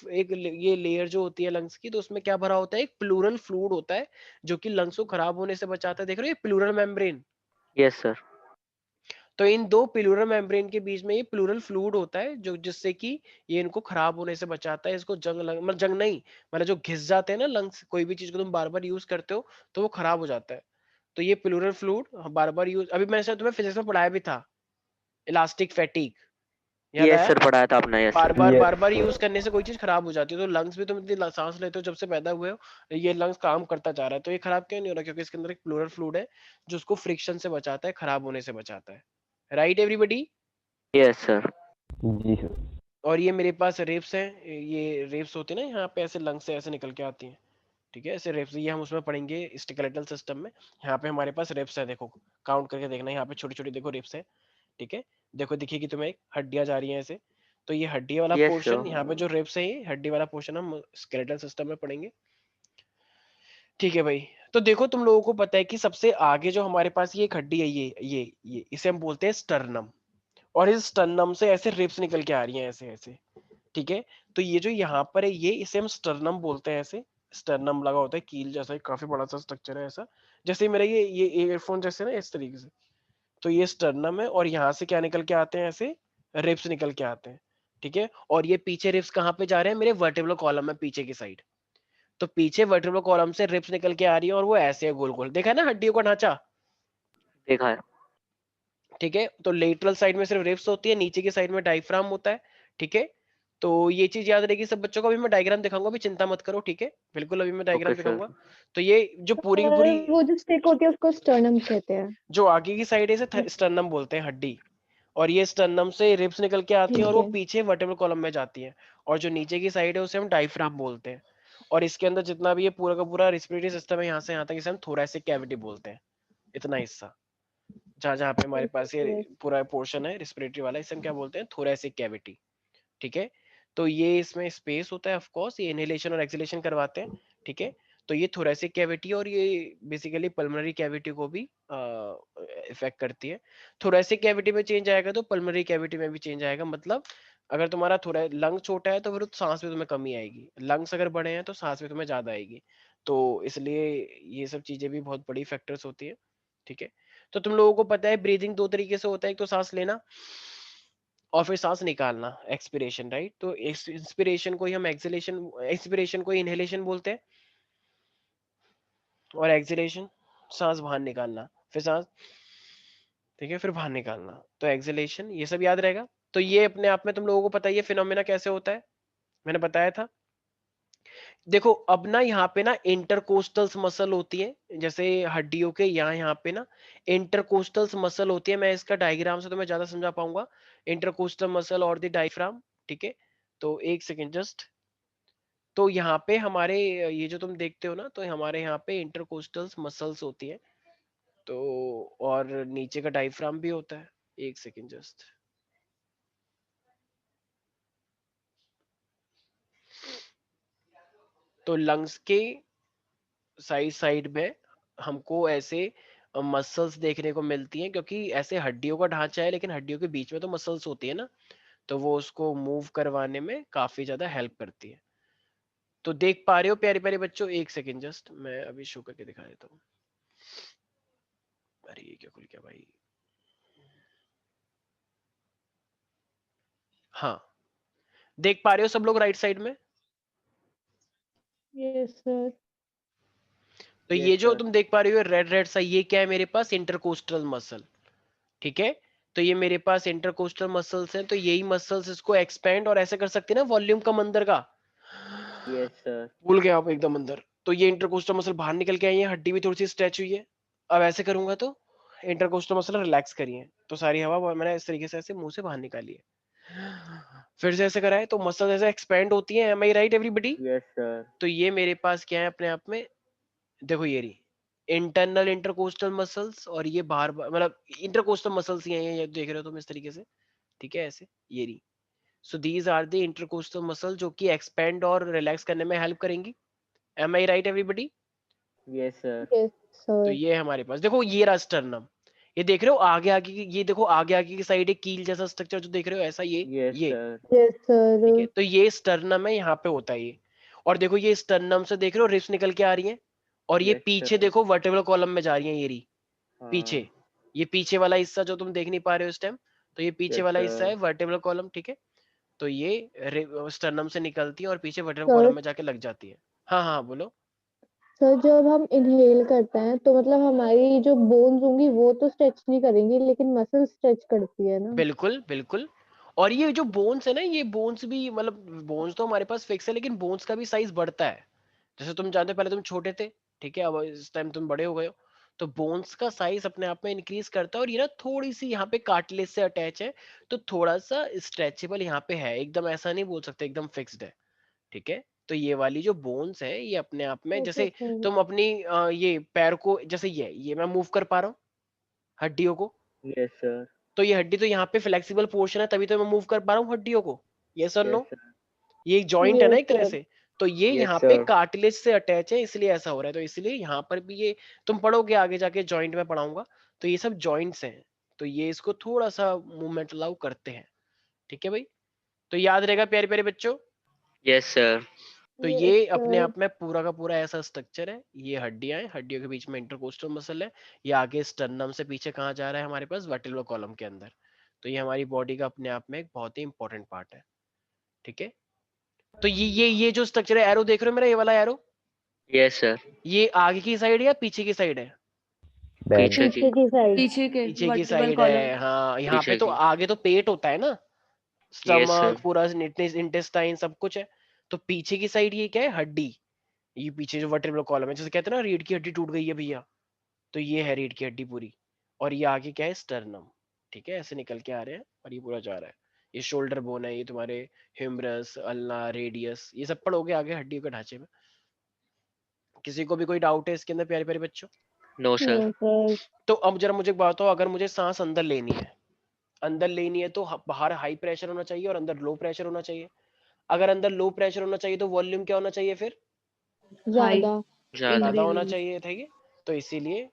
ये लेयर जो होती है लंग्स की, तो उसमें क्या भरा होता है? एक प्लूरल फ्लूइड होता है जो कि लंग्स को खराब होने से बचाता है। देख रहे हो ये प्लूरल मेम्ब्रेन। Yes sir. तो इन दो प्लूरल मेम्ब्रेन के बीच में ये प्लूरल फ्लूइड होता है जो जिससे कि ये इनको खराब होने से बचाता है। इसको मतलब जंग नहीं, मतलब जो घिस जाते हैं ना लंग्स, कोई भी चीज को तुम बार बार यूज करते हो तो वो खराब हो जाता है। तो ये प्लूरल फ्लूइड बार बार यूज, अभी मैंने शायद तुम्हें फिजिक्स में पढ़ाया भी था, इलास्टिक फैटिग, याद यस आया? सर, पढ़ाया था आपने। Yes sir. Yes, बार बार sir. यूज करने से कोई चीज खराब हो जाती है। तो लंग्स भी तुम इतनी सांस लेते हो जब से पैदा हुए हो, ये लंग्स काम करता जा रहा है, तो ये खराब क्यों नहीं हो रहा? क्योंकि इसके अंदर एक प्लूरल फ्लूइड है जो उसको फ्रिक्शन से बचाता है, खराब होने से बचाता है। Right everybody? Yes sir. जी sir. और ये मेरे पास रिब्स हैं, ये रिब्स होती है ना यहाँ पे, ऐसे लंग्स से ऐसे निकल के आती हैं, ठीक है, ऐसे रिब्स। ये हम उसमें पढ़ेंगे स्केलेटल सिस्टम में। यहाँ पे हमारे पास रिब्स है, देखो काउंट करके देखना, यहाँ पे छोटी छोटी देखो रिब्स है, ठीक है। देखो दिखेगी तुम्हें, एक हड्डियां जा रही हैं ऐसे। तो ये हड्डी वाला यस पोर्शन, सर। यहाँ पे जो रिब्स है, ये हड्डी वाला पोर्शन हम स्केलेटल सिस्टम में पढ़ेंगे, ठीक है भाई। तो देखो तुम लोगों को पता है कि सबसे आगे जो हमारे पास ये एक हड्डी है, ये इसे हम बोलते हैं स्टर्नम। और इस स्टर्नम से ऐसे रिब्स निकल के आ रही हैं ऐसे ऐसे, ठीक है। तो ये जो यहाँ पर है, ये इसे हम स्टर्नम बोलते हैं। ऐसे स्टर्नम लगा होता है कील जैसा, काफी बड़ा सा स्ट्रक्चर है ऐसा, जैसे मेरा ये ईयरफोन जैसे ना, इस तरीके से। तो ये स्टर्नम है, और यहाँ से क्या निकल के आते हैं? ऐसे रिब्स निकल के आते हैं, ठीक है। और ये पीछे रिब्स कहाँ पे जा रहे हैं? मेरे वर्टिब्रल कॉलम में पीछे की साइड। तो पीछे वर्टिब्रल कॉलम से रिब्स निकल के आ रही है, और वो ऐसे है गोल गोल, देखा है ना हड्डियों का ढांचा, देखा है। ठीक है। तो लेटरल साइड में सिर्फ रिब्स होती है, नीचे की साइड में डायफ्राम होता है, ठीक है। तो ये चीज याद रहेगी सब बच्चों को। अभी मैं डायग्राम दिखाऊंगा, अभी चिंता मत करो, ठीक है, बिल्कुल अभी मैं ओके डायग्राम सर। दिखाऊंगा। तो ये जो पूरी की पूरी वो जो स्टिक होती है उसको स्टर्नम कहते हैं। जो आगे की साइड है इसे स्टर्नम बोलते हैं, हड्डी। और ये स्टर्नम से रिब्स निकल के आती हैं, और ठीक वो है। पीछे वर्टिब्रल कॉलम में जाती है। और जो नीचे की साइड है उसे हम डायफ्राम बोलते हैं। और इसके अंदर जितना भी ये पूरा का पूरा रेस्पिरेटरी सिस्टम है, यहाँ से यहाँ तक, इसे हम थोरैसिक कैविटी बोलते हैं। इतना हिस्सा जहाँ जहाँ पे हमारे पास ये Yes. पूरा पोर्शन है रेस्पिरेटरी वाला, इसे हम क्या बोलते हैं? थोरैसिक कैविटी, ठीक है। तो ये इसमें स्पेस होता है, ऑफ कोर्स ये इनहेलेशन और एक्सहेलेशन करवाते हैं, ठीक है। तो ये थोरैसिक कैविटी, और ये बेसिकली पल्मोनरी कैविटी को भी इफेक्ट करती है। थोरैसिक कैविटी में चेंज आएगा तो पल्मोनरी कैविटी में भी चेंज आएगा। मतलब अगर तुम्हारा थोड़ा लंग छोटा है तो फिर सांस में तुम्हें कमी आएगी, लंग्स अगर बड़े हैं तो सांस में तुम्हें ज्यादा आएगी। तो इसलिए ये सब चीजें भी बहुत बड़ी फैक्टर्स होती है, ठीक है। तो तुम लोगों को पता है ब्रीदिंग दो तरीके से होता है, एक तो सांस लेना और फिर सांस निकालना, एक्सपिरेशन, राइट। तो इंस्पिरेशन को ही हम एक्सहेलेशन, एक्सपिरेशन को ही इनहेलेशन बोलते हैं, और एक्सहेलेशन सांस बाहर निकालना, फिर सांस, ठीक है, फिर बाहर निकालना, तो एक्सहेलेशन, ये सब याद रहेगा। तो ये अपने आप में तुम लोगों को पता है ये फिनोमेना कैसे होता है, मैंने बताया था। देखो अब ना यहाँ पे ना इंटरकोस्टल्स मसल होती है, जैसे हड्डियों के यहाँ पे ना इंटरकोस्टल्स मसल होती है। मैं इसका डायग्राम से तुम्हें ज्यादा समझा पाऊंगा, इंटरकोस्टल मसल और द डायफ्राम, ठीक है। तो एक सेकेंड जस्ट। तो यहाँ पे हमारे ये जो तुम देखते हो ना, तो हमारे यहाँ पे इंटरकोस्टल्स मसल्स होती है। तो और नीचे का डायफ्राम भी होता है। एक सेकेंड जस्ट। तो लंग्स के साइड साइड में हमको ऐसे मसल्स देखने को मिलती हैं, क्योंकि ऐसे हड्डियों का ढांचा है, लेकिन हड्डियों के बीच में तो मसल्स होती है ना, तो वो उसको मूव करवाने में काफी ज्यादा हेल्प करती है। तो देख पा रहे हो प्यारे प्यारे बच्चों? एक सेकेंड जस्ट, मैं अभी शो करके दिखा देता हूँ। अरे ये क्या खुल गया भाई? हाँ, देख पा रहे हो सब लोग राइट साइड में? Yes, sir. तो Yes, ये जो sir. तुम देख पा रहे हो रेड रेड सा, ये क्या है मेरे पास? इंटरकोस्टल मसल, ठीक है। तो ये मेरे पास इंटरकोस्टल मसल्स हैं, तो यही मसल्स इसको एक्सपेंड और ऐसे कर सकते हैं ना, वॉल्यूम कम अंदर का। Yes sir. भूल गया आप एकदम अंदर। तो ये इंटरकोस्टल मसल बाहर निकल के आई है, हड्डी भी थोड़ी सी स्ट्रेच हुई है। अब ऐसे करूंगा तो इंटरकोस्टल मसल रिलैक्स करिए, तो सारी हवा मैंने इस तरीके से ऐसे मुंह से बाहर निकाली है। फिर से ऐसे कराए तो मसल ऐसे एक्सपेंड होती है। Am I right everybody? Yes sir. तो ये मेरे पास क्या है अपने आप में, देखो ये रही इंटरनल इंटरकोस्टल मसल्स, और ये बाहर मतलब इंटरकोस्टल मसल्स ही हैं ये देख रहे हो तुम इस तरीके से, ठीक है, ऐसे ये रही। So these are the intercostal muscle जो कि एक्सपेंड और रिलैक्स करने में हेल्प करेंगी, Am I right everybody? Yes, sir. Yes, तो sir. ये हमारे पास देखो ये रहा स्टर्नम, ये देख रहे हो आगे आगे ये देखो आगे आगे की साइड एक कील जैसा स्ट्रक्चर जो देख रहे हो ऐसा ये Yes, ये sir. Yes, ठीक है, sir. तो ये स्टर्नम है, यहाँ पे होता है ये। और देखो ये स्टर्नम से देख रहे हो रिब्स निकल के आ रही हैं, और ये Yes, पीछे sir. देखो वर्टेब्रल कॉलम में जा रही हैं, ये रही हाँ, पीछे, ये पीछे वाला हिस्सा जो तुम देख नहीं पा रहे हो इस टाइम, तो ये पीछे Yes, वाला हिस्सा sir. है वर्टेब्रल कॉलम, ठीक है। तो ये स्टर्नम से निकलती है और पीछे वर्टेब्रल Sir, कॉलम में जाके लग जाती है। हाँ हाँ बोलो। सर जब हम इनहेल करते हैं तो मतलब हमारी जो बोन्स होंगी वो तो स्ट्रेच नहीं करेंगी, लेकिन मसल स्ट्रेच करती है ना। बिल्कुल बिल्कुल। और ये जो बोन्स है ना, ये बोन्स भी मतलब बोन्स तो हमारे पास फिक्स है, लेकिन बोन्स का भी साइज बढ़ता है। जैसे तुम जानते हो पहले तुम छोटे थे, ठीक है, अब इस टाइम तुम बड़े हो गए हो, तो बोन्स का साइज अपने आप में इंक्रीज करता है। और ये ना थोड़ी सी यहाँ पे कार्टिलेज से अटैच है, तो थोड़ा सा स्ट्रेचेबल यहाँ पे है, एकदम ऐसा नहीं बोल सकते एकदम फिक्स्ड है, ठीक है। तो ये वाली जो बोन्स है ये अपने आप में, ओके जैसे सर। तुम अपनी ये पैर को, जैसे ये मैं मूव कर पा रहा हूँ हड्डियों को, Yes, sir. तो ये हड्डी तो यहाँ पे फ्लेक्सिबल पोर्शन है, तभी तो मैं मूव कर पा रहा हूँ हड्डियों को, यस और Yes, नो। sir. ये एक जॉइंट है ना यस एक तरह सर। से, तो ये Yes, यहाँ पे sir. कार्टिलेज से अटैच है, इसलिए ऐसा हो रहा है। तो इसलिए यहाँ पर भी ये तुम पढ़ोगे आगे जाके, जॉइंट में पढ़ाऊंगा, तो ये सब जॉइंट्स हैं, तो ये इसको थोड़ा सा मूवमेंट अलाउ करते हैं, ठीक है भाई। तो याद रहेगा प्यारे प्यारे बच्चों। Yes, sir. तो यस ये अपने सर। आप में पूरा का पूरा ऐसा स्ट्रक्चर है, ये हड्डियां हैं, हड्डियों के बीच में इंटरकोस्टल मसल है, ये आगे स्टर्नम से पीछे कहाँ जा रहा है हमारे पास वर्टिब्रल कॉलम के अंदर। तो ये हमारी बॉडी का अपने आप में एक बहुत ही इंपॉर्टेंट पार्ट है, ठीक है। तो ये जो स्ट्रक्चर है, एरो देख रहे हो मेरा, ये वाला एरो, Yes, sir. ये आगे की साइड है या पीछे की साइड है? बैक पीछे की। पीछे की साइड। पीछे के पीछे की वर्टिब्रल साइड कॉलम। है, हाँ। यहाँ पे पीछे तो की। आगे तो पेट होता है ना, Yes, sir. स्टमक पूरा इंटेस्टाइन सब कुछ है। तो पीछे की साइड ये क्या है, हड्डी, ये पीछे जो वर्टिब्रल कॉलम है, जैसे कहते हैं ना रीढ़ की हड्डी टूट गई है भैया, तो ये है रीढ़ की हड्डी पूरी। और ये आगे क्या है, स्टर्नम, ठीक है, ऐसे निकल के आ रहे हैं और ये पूरा जा रहा है। ये शोल्डर बोन है, ये तुम्हारे ह्यूमरस, अल्ना, रेडियस, ये सब पढ़ोगे आगे हड्डियों के ढांचे में। किसी को भी कोई डाउट है इसके अंदर प्यारे प्यारे बच्चों? No, sir. No sir. तो अब जरा मुझे एक बात बताओ, अगर मुझे सांस अंदर लेनी है, अंदर लेनी है तो बाहर हाई प्रेशर होना चाहिए और अंदर लो प्रेशर होना चाहिए। अगर अंदर लो प्रेशर होना चाहिए तो वॉल्यूम क्या होना चाहिए फिर? हाई। ज्यादा। ज्यादा। ज्यादा होना इंक्रीज। चाहिए, ठीक है। तो इसीलिए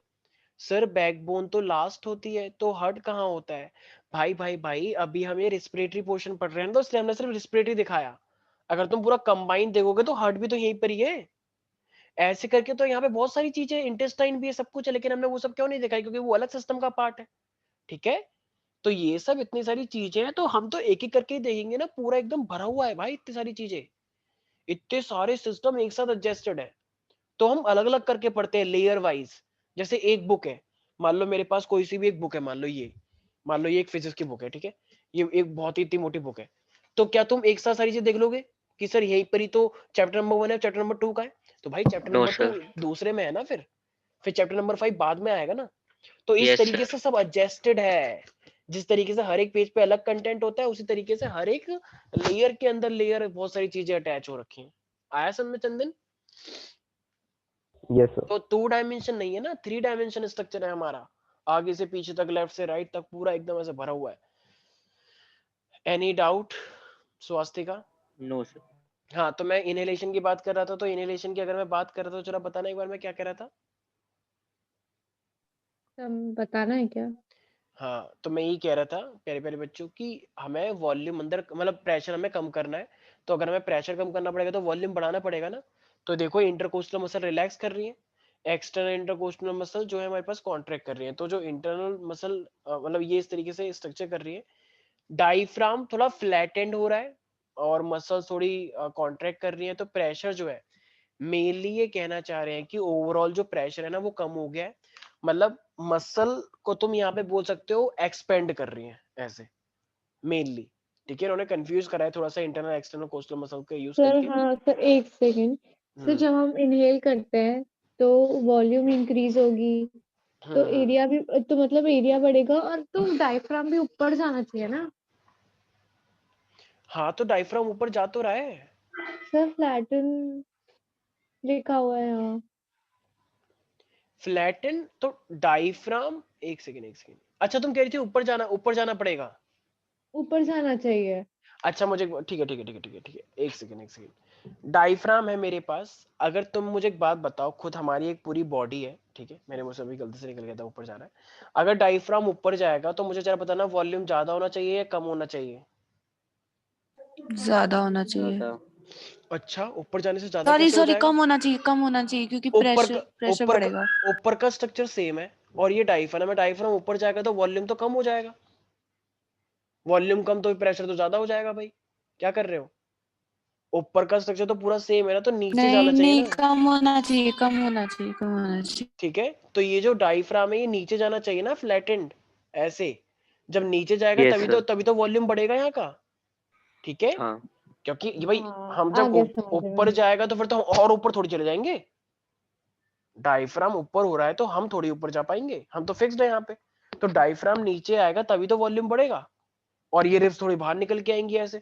सर बैकबोन तो लास्ट होती है, तो हार्ट कहाँ होता है? भाई भाई भाई, अभी हम ये रिस्पिरेटरी पोर्शन पढ़ रहे हैं, तो इसलिए हमने सिर्फ रिस्पिरेटरी दिखाया। अगर तुम पूरा कंबाइन देखोगे तो हार्ट भी तो यहीं पर ही है। ऐसे करके तो यहाँ पे बहुत सारी चीजें, इंटेस्टाइन भी है, सब कुछ है, लेकिन हमने वो सब क्यों नहीं दिखाई? क्योंकि वो अलग सिस्टम का पार्ट है, ठीक है। तो ये सब इतनी सारी चीजें हैं, तो हम तो एक एक करके ही देखेंगे ना, पूरा एकदम भरा हुआ है भाई, इतनी सारी चीजें, इतने सारे सिस्टम एक साथ एडजस्टेड है। तो हम अलग अलग करके पढ़ते हैं लेयर वाइज। जैसे एक बुक है, मान लो मेरे पास कोई सी भी एक बुक है, मान लो ये एक फिजिक्स की बुक है, ठीक है, ये एक बहुत ही इतनी मोटी बुक है। तो क्या तुम एक साथ सारी चीज देख लोगे कि सर यहीं पर ही तो चैप्टर नंबर 1 है, चैप्टर नंबर 2 का है? तो भाई चैप्टर No, नंबर 2 sir. दूसरे में है ना, फिर चैप्टर नंबर 5 बाद में आएगा ना। तो इस Yes, तरीके sir. से सब एडजस्टेड है। जिस तरीके से हर एक पेज पे अलग कंटेंट होता है, उसी तरीके से हर एक लेयर के अंदर लेयर बहुत सारी चीजें अटैच हो रखी हैं। आया समझ में चंदन? Yes sir. तो 2 डायमेंशन नहीं है ना, 3 डायमेंशन स्ट्रक्चर है हमारा, आगे से पीछे तक, लेफ्ट से राइट तक, पूरा एकदम ऐसे भरा हुआ है। Any doubt Swastika? No, sir. हाँ, तो मैं इनहेलेशन की बात कर रहा था, तो इनहेलेशन की अगर मैं बात कर रहा था तो जरा बताना एक बार मैं क्या कह रहा था। बताना है क्या? हाँ, तो मैं यही कह रहा था प्यारे प्यारे बच्चों की, हमें वॉल्यूम अंदर मतलब प्रेशर हमें कम करना है। तो अगर हमें प्रेशर कम करना पड़ेगा तो वॉल्यूम बढ़ाना पड़ेगा ना। तो देखो इंटरकोस्टल मसल रिलैक्स कर रही है, एक्सटर्नल इंटरकोस्टल मसल जो है हमारे पास कॉन्ट्रैक्ट कर रही है। तो जो इंटरनल मसल मतलब ये इस तरीके से स्ट्रक्चर कर रही है, डायफ्राम थोड़ा फ्लैटेंड हो रहा है और मसल थोड़ी कॉन्ट्रैक्ट कर रही है। तो प्रेशर जो है, मेनली ये कहना चाह रहे हैं कि ओवरऑल जो प्रेशर है ना वो कम हो गया है। मतलब मसल को तुम यहाँ पे बोल सकते हो एक्सपेंड कर रही है ऐसे, मेनली, ठीक है। उन्होंने कंफ्यूज करा है थोड़ा सा इंटरनल एक्सटर्नल कोस्टल मसल का यूज सर करके। हाँ सर, एक सेकेंड। सर जब हम इनहेल करते हैं तो वॉल्यूम इंक्रीज होगी, तो हम्म। एरिया भी, तो मतलब एरिया बढ़ेगा, और तो डायफ्राम भी ऊपर जाना चाहिए ना। हाँ, तो डायफ्राम ऊपर जा तो रहा है। सर फ्लैटन लिखा हुआ है यहाँ। फ्लैटन तो डायफ्राम, एक सेकेंड। अच्छा तुम कह रही थी ऊपर जाना पड़ेगा। ऊपर जाना चाहिए। अच्छा मुझे ठीक है, एक सेकेंड। डायफ्राम है मेरे पास। अगर तुम मुझे एक बात बताओ, खुद हमारी एक पूरी बॉडी है, ठीक है, मेरे मुंह से अभी गलती से निकल गया था, ऊपर जा रहा है। अगर डायफ्राम ऊपर जाएगा तो मुझे जरा बताना, वॉल्यूम ज्यादा होना चाहिए या कम होना चाहिए? ज्यादा होना चाहिए। ज्यादा। अच्छा, ऊपर जाने से ज्यादा सॉरी कैसे हो सॉरी, जाएगा? कम होना चाहिए, कम होना चाहिए, क्योंकि ऊपर का प्रेशर ऊपर का बढ़ेगा। ऊपर का स्ट्रक्चर सेम है और ये डायफ्राम है, डायफ्राम ऊपर जाएगा तो वॉल्यूम तो कम हो जाएगा। वॉल्यूम कम तो प्रेशर तो ज्यादा हो जाएगा भाई। क्या कर रहे हो? ऊपर का स्ट्रक्चर तो पूरा सेम है ना, तो नीचे जाना नहीं चाहिए नहीं, ना। कम होना चाहिए, कम होना चाहिए, कम होना चाहिए। ठीक है, तो ये जो डायफ्राम है ये नीचे जाना चाहिए ना, फ्लैटेंड ऐसे। जब नीचे जाएगा यस सर। तभी तो वॉल्यूम बढ़ेगा यहाँ का। ठीक है, हाँ। क्योंकि ये भाई हाँ हम आ जब गया समझ ऊपर में। जाएगा तो फिर तो हम और ऊपर थोड़ी चले जाएंगे। डायफ्राम ऊपर हो रहा है तो हम थोड़ी ऊपर जा पाएंगे, हम तो फिक्स्ड है यहाँ पे। तो डायफ्राम नीचे आएगा तभी तो वॉल्यूम बढ़ेगा, और ये रिब्स थोड़ी बाहर निकल के आएंगी ऐसे,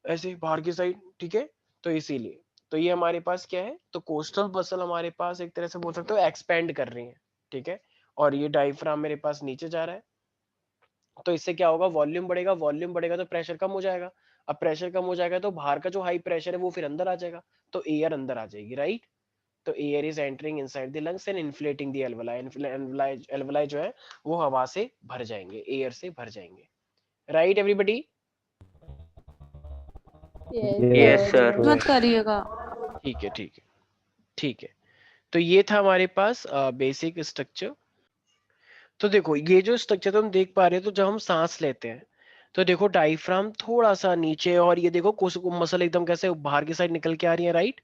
ऐसे बाहर की साइड। ठीक है, तो इसीलिए तो ये हमारे पास क्या है, तो कोस्टल मसल हमारे पास एक तरह से बोल सकते हो एक्सपेंड कर रही है। ठीक है, और ये डायफ्राम मेरे पास नीचे जा रहा है, तो इससे क्या होगा, वॉल्यूम बढ़ेगा, वॉल्यूम बढ़ेगा तो प्रेशर कम हो जाएगा। अब प्रेशर कम हो जाएगा तो बाहर का जो हाई प्रेशर है वो फिर अंदर आ जाएगा, तो एयर अंदर आ जाएगी, राइट। तो air is entering inside the lungs and inflating the alveoli. Alveoli जो है वो हवा से भर जाएंगे, एयर से भर जाएंगे, right everybody. Yes yes sir sir. मत करिएगा। ठीक है ठीक है ठीक है, तो ये था हमारे पास बेसिक स्ट्रक्चर। तो देखो ये जो स्ट्रक्चर तुम देख पा रहे हो, तो जब हम सांस लेते हैं तो देखो डायफ्राम थोड़ा सा नीचे, और ये देखो कुछ मसल एकदम कैसे बाहर की साइड निकल के आ रही है, राइट।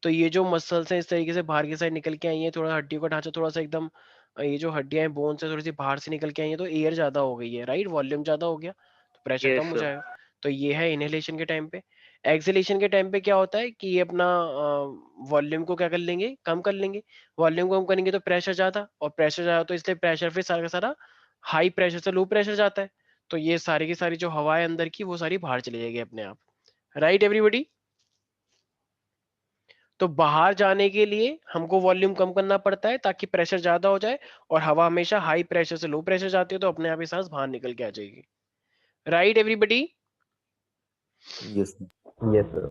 तो ये जो मसल्स हैं इस तरीके से बाहर की साइड निकल के आई हैं, थोड़ा हड्डियों का ढांचा थोड़ा सा एकदम ये जो हड्डियां हैं बोन से थोड़ी सी बाहर से निकल के आई हैं, तो एयर ज्यादा हो गई है, राइट, वॉल्यूम ज्यादा हो गया तो प्रेशर कम यस हो सर। जाएगा। तो ये है इनहेलेशन के टाइम पे। एक्सहेलेशन के टाइम पे क्या होता है कि ये अपना वॉल्यूम को क्या कर लेंगे, कम कर लेंगे। वॉल्यूम कम करेंगे तो प्रेशर ज्यादा, और प्रेशर ज्यादा तो इसलिए प्रेशर फिर सारा का सारा हाई प्रेशर से लो प्रेशर जाता है, तो ये सारी की सारी जो हवा है अंदर की वो सारी बाहर चली जाएगी अपने आप, राइट एवरीबॉडी। तो बाहर जाने के लिए हमको वॉल्यूम कम करना पड़ता है ताकि प्रेशर ज्यादा हो जाए, और हवा हमेशा हाई प्रेशर से लो प्रेशर जाती है तो अपने आप ही सांस बाहर निकल के आ जाएगी, right everybody. Yes, sir. Yes, sir.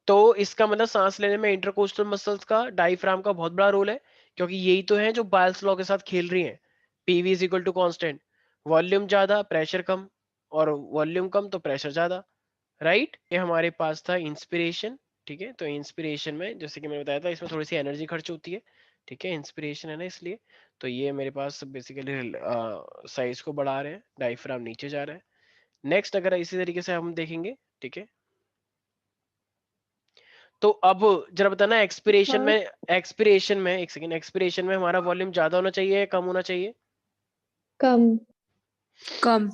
तो इसका मतलब सांस लेने में इंटरकोस्टल मसल्स का, डायफ्राम का बहुत बड़ा रोल है, क्योंकि यही तो है जो बायल्स लॉ के साथ खेल रही हैं। PV is equal to constant, volume ज्यादा प्रेशर कम, और वॉल्यूम कम तो प्रेशर ज्यादा, राइट। ये हमारे पास था इंस्पिरेशन। ठीक है, तो इंस्पिरेशन में जैसे कि मैंने बताया था इसमें थोड़ी सी एनर्जी खर्च होती है। ठीक है, इंस्पिरेशन है ना इसलिए। तो ये मेरे पास बेसिकली साइज को बढ़ा रहे हैं, डायफ्राम नीचे जा रहा है। नेक्स्ट अगर इसी तरीके से हम देखेंगे, ठीक है, तो अब जरा बताना एक्सपिरेशन हाँ में, एक्सपिरेशन में एक सेकेंड, एक्सपिरेशन में हमारा वॉल्यूम ज्यादा होना चाहिए या कम होना चाहिए? कम। कम।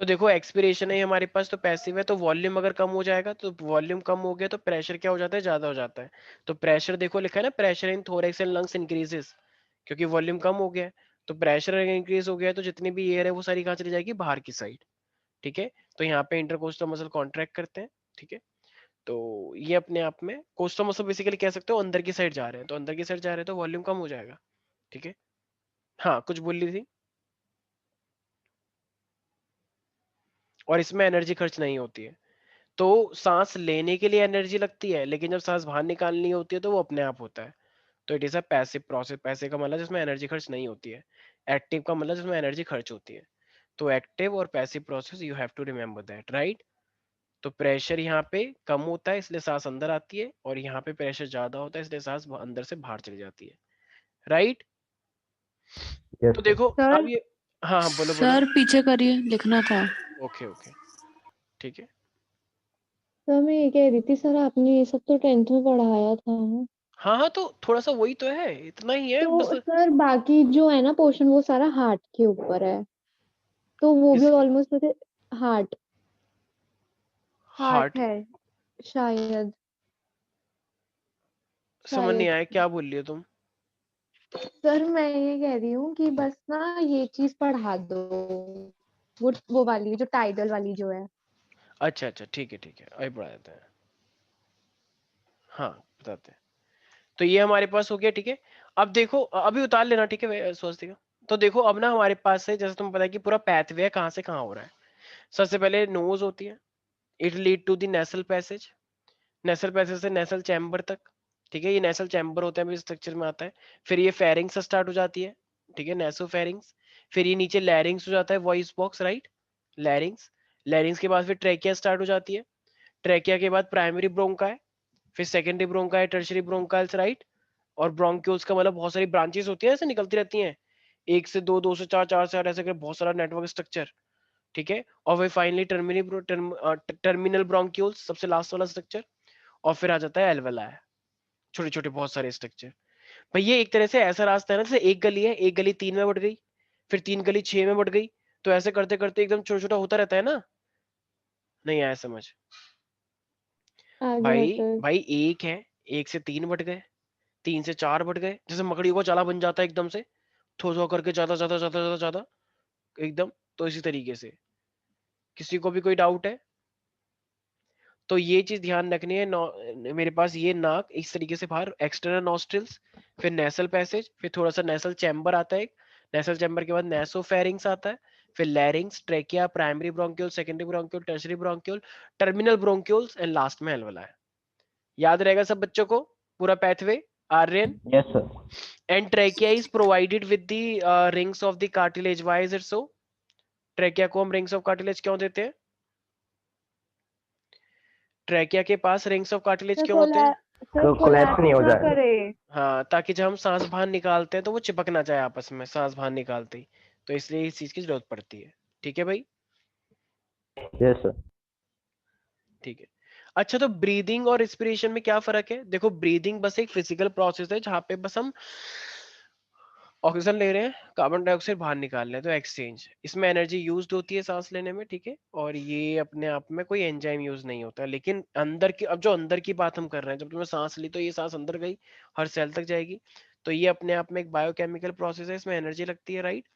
तो देखो एक्सपिरेशन है हमारे पास, तो पैसिव है, तो वॉल्यूम अगर कम हो जाएगा तो वॉल्यूम कम हो गया तो प्रेशर क्या हो जाता है, ज्यादा हो जाता है। तो प्रेशर देखो लिखा है ना, pressure in thorax and lungs increases, क्योंकि वॉल्यूम कम हो गया है। तो प्रेशर अगर इंक्रीज हो गया है तो जितनी भी एयर है वो सारी कहाँ चली जाएगी, बाहर की साइड। ठीक है, तो यहाँ पे इंटरकोस्टल मसल कॉन्ट्रैक्ट करते हैं। ठीक है, तो ये अपने आप में कोस्टल मसल बेसिकली कह सकते हो अंदर की साइड जा रहे हैं, तो अंदर की साइड जा रहे हैं तो वॉल्यूम कम हो जाएगा। ठीक है, हाँ कुछ बोल रही थी। और इसमें एनर्जी खर्च नहीं होती है, तो सांस लेने के लिए एनर्जी लगती है, लेकिन जब सांस बाहर निकालनी होती है तो वो अपने आप होता है। तो it is a passive process. Passive का मतलब जिसमें एनर्जी खर्च नहीं होती है, एक्टिव का मतलब जिसमें एनर्जी खर्च होती है। तो एक्टिव और passive process, you have to remember that, right. तो प्रेशर यहाँ पे कम होता है इसलिए सांस अंदर आती है, और यहाँ पे प्रेशर ज्यादा होता है इसलिए सांस अंदर से बाहर चली जाती है, राइट। Yes, तो sir. देखो सर अब ये, हाँ हाँ बोलो बोलो। सर पीछे करिए, लिखना था। ओके ओके, ठीक है। सर मैं ये कह रही थी, सर आपने ये सब तो 10th में पढ़ाया था ना? हाँ हाँ, तो थोड़ा सा वही तो है, इतना ही है बस। तो सर बाकी जो है ना पोर्शन वो सारा हार्ट के ऊपर है, तो वो भी किसके? ऑलमोस्ट मुझे हार्ट हार्ट हार्ट? है शायद। समझ नहीं शायद आया, क्या बोल रही हो तुम? सर मैं ये कह रही हूँ कि बस ना ये चीज पढ़ा दो, वो वाली जो टाइडल वाली जो है। अच्छा अच्छा, ठीक है, अभी बढ़ा देते हैं। हाँ बताते हैं। तो ये हमारे पास हो गया, ठीक है। अब देखो अभी उतार लेना, ठीक है सोचती का। तो देखो अब ना हमारे पास है, जैसे तुम्हें पता है कि पूरा पैथवे कहाँ से कहाँ हो रहा है। सबसे पहले नोज होती है, it lead to the nasal passage. Nasal passage से नेसल चैम्बर तक, ठीक है, ये नेसल चैम्बर होता है, स्ट्रक्चर में आता है। फिर ये फेरिंग्स से स्टार्ट हो जाती है, ठीक है, नेसोफेरिंग्स। फिर ये नीचे लैरिंग्स हो जाता है, वॉइस बॉक्स, राइट, लैरिंग्स। लैरिंग्स के बाद फिर ट्रेकिया स्टार्ट हो जाती है। ट्रेकिया के बाद प्राइमरी ब्रोंका है, फिर सेकेंडरी ब्रोंका है, टर्शरी ब्रोंकाइल्स, राइट। और ब्रोंक्यूल्स का मतलब बहुत सारी ब्रांचेस होती है, ऐसे निकलती रहती हैं, एक से दो, दो से चार, चार से आठ, ऐसे करके बहुत सारा नेटवर्क स्ट्रक्चर, ठीक है। और फिर फाइनली टर्मिनल ब्रोंक्यूल्स, सबसे लास्ट वाला स्ट्रक्चर। और फिर आ जाता है एल्वेलाई, छोटे छोटे बहुत सारे स्ट्रक्चर। भाई ये एक तरह से ऐसा रास्ता है ना, जैसे एक गली है, एक गली 3 में बढ़ गई, फिर 3 गली 6 में बढ़ गई, तो ऐसे करते करते एकदम छोटा छोटा होता रहता है ना। नहीं आया समझ? आ गया भाई सर। भाई एक है, 1 से 3 बढ़ गए, 3 से 4 बढ़ गए, जैसे मकड़ी को जाला बन जाता है एकदम से, थो थो करके ज्यादा ज्यादा ज्यादा ज्यादा ज्यादा एकदम। तो इसी तरीके से किसी को भी कोई डाउट है तो ये चीज ध्यान रखनी है। मेरे पास ये नाक इस तरीके से बाहर, एक्सटर्नल नॉस्ट्रिल्स, फिर नेसल पैसेज, फिर थोड़ा सा नेसल चैम्बर आता है, नेसल चैम्बर के बाद नेसोफेरिंग्स आता है, फिर larynx, trachea, primary bronchiole, secondary bronchiole, tertiary bronchiole, terminal bronchioles and last में एल्वेलाई। याद रहेगा सब बच्चों को पूरा pathway? Aryan? Yes, sir. And trachea is provided with the rings of the cartilage. Why is it so? Trachea को हम रिंग्स ऑफ कार्टिलेज क्यों देते हैं? ट्रेकिया के पास रिंग्स ऑफ कार्टिलेज सर क्यों होते हैं? कोलैप्स नहीं हो ना जाए। करे। हाँ, ताकि जब हम सांस बाहर निकालते हैं तो वो चिपक ना जाए आपस में सांस बाहर निकालते ही, तो इसलिए इस चीज की जरूरत पड़ती है। ठीक है भाई? Yes, sir. ठीक है। अच्छा, तो ब्रीदिंग और रेस्पिरेशन में क्या फर्क है? देखो, ब्रीदिंग बस एक फिजिकल प्रोसेस है जहाँ पे बस हम ऑक्सीजन ले रहे हैं, कार्बन डाइऑक्साइड बाहर निकाल रहे हैं, तो एक्सचेंज। इसमें एनर्जी यूज होती है सांस लेने में, ठीक है, और ये अपने आप में कोई एंजाइम यूज नहीं होता। लेकिन अंदर की, अब जो अंदर की बात हम कर रहे हैं, जब तुमने सांस ली तो ये सांस अंदर गई, हर सेल तक जाएगी, तो ये अपने आप में एक बायोकेमिकल प्रोसेस है, इसमें एनर्जी लगती है, राइट।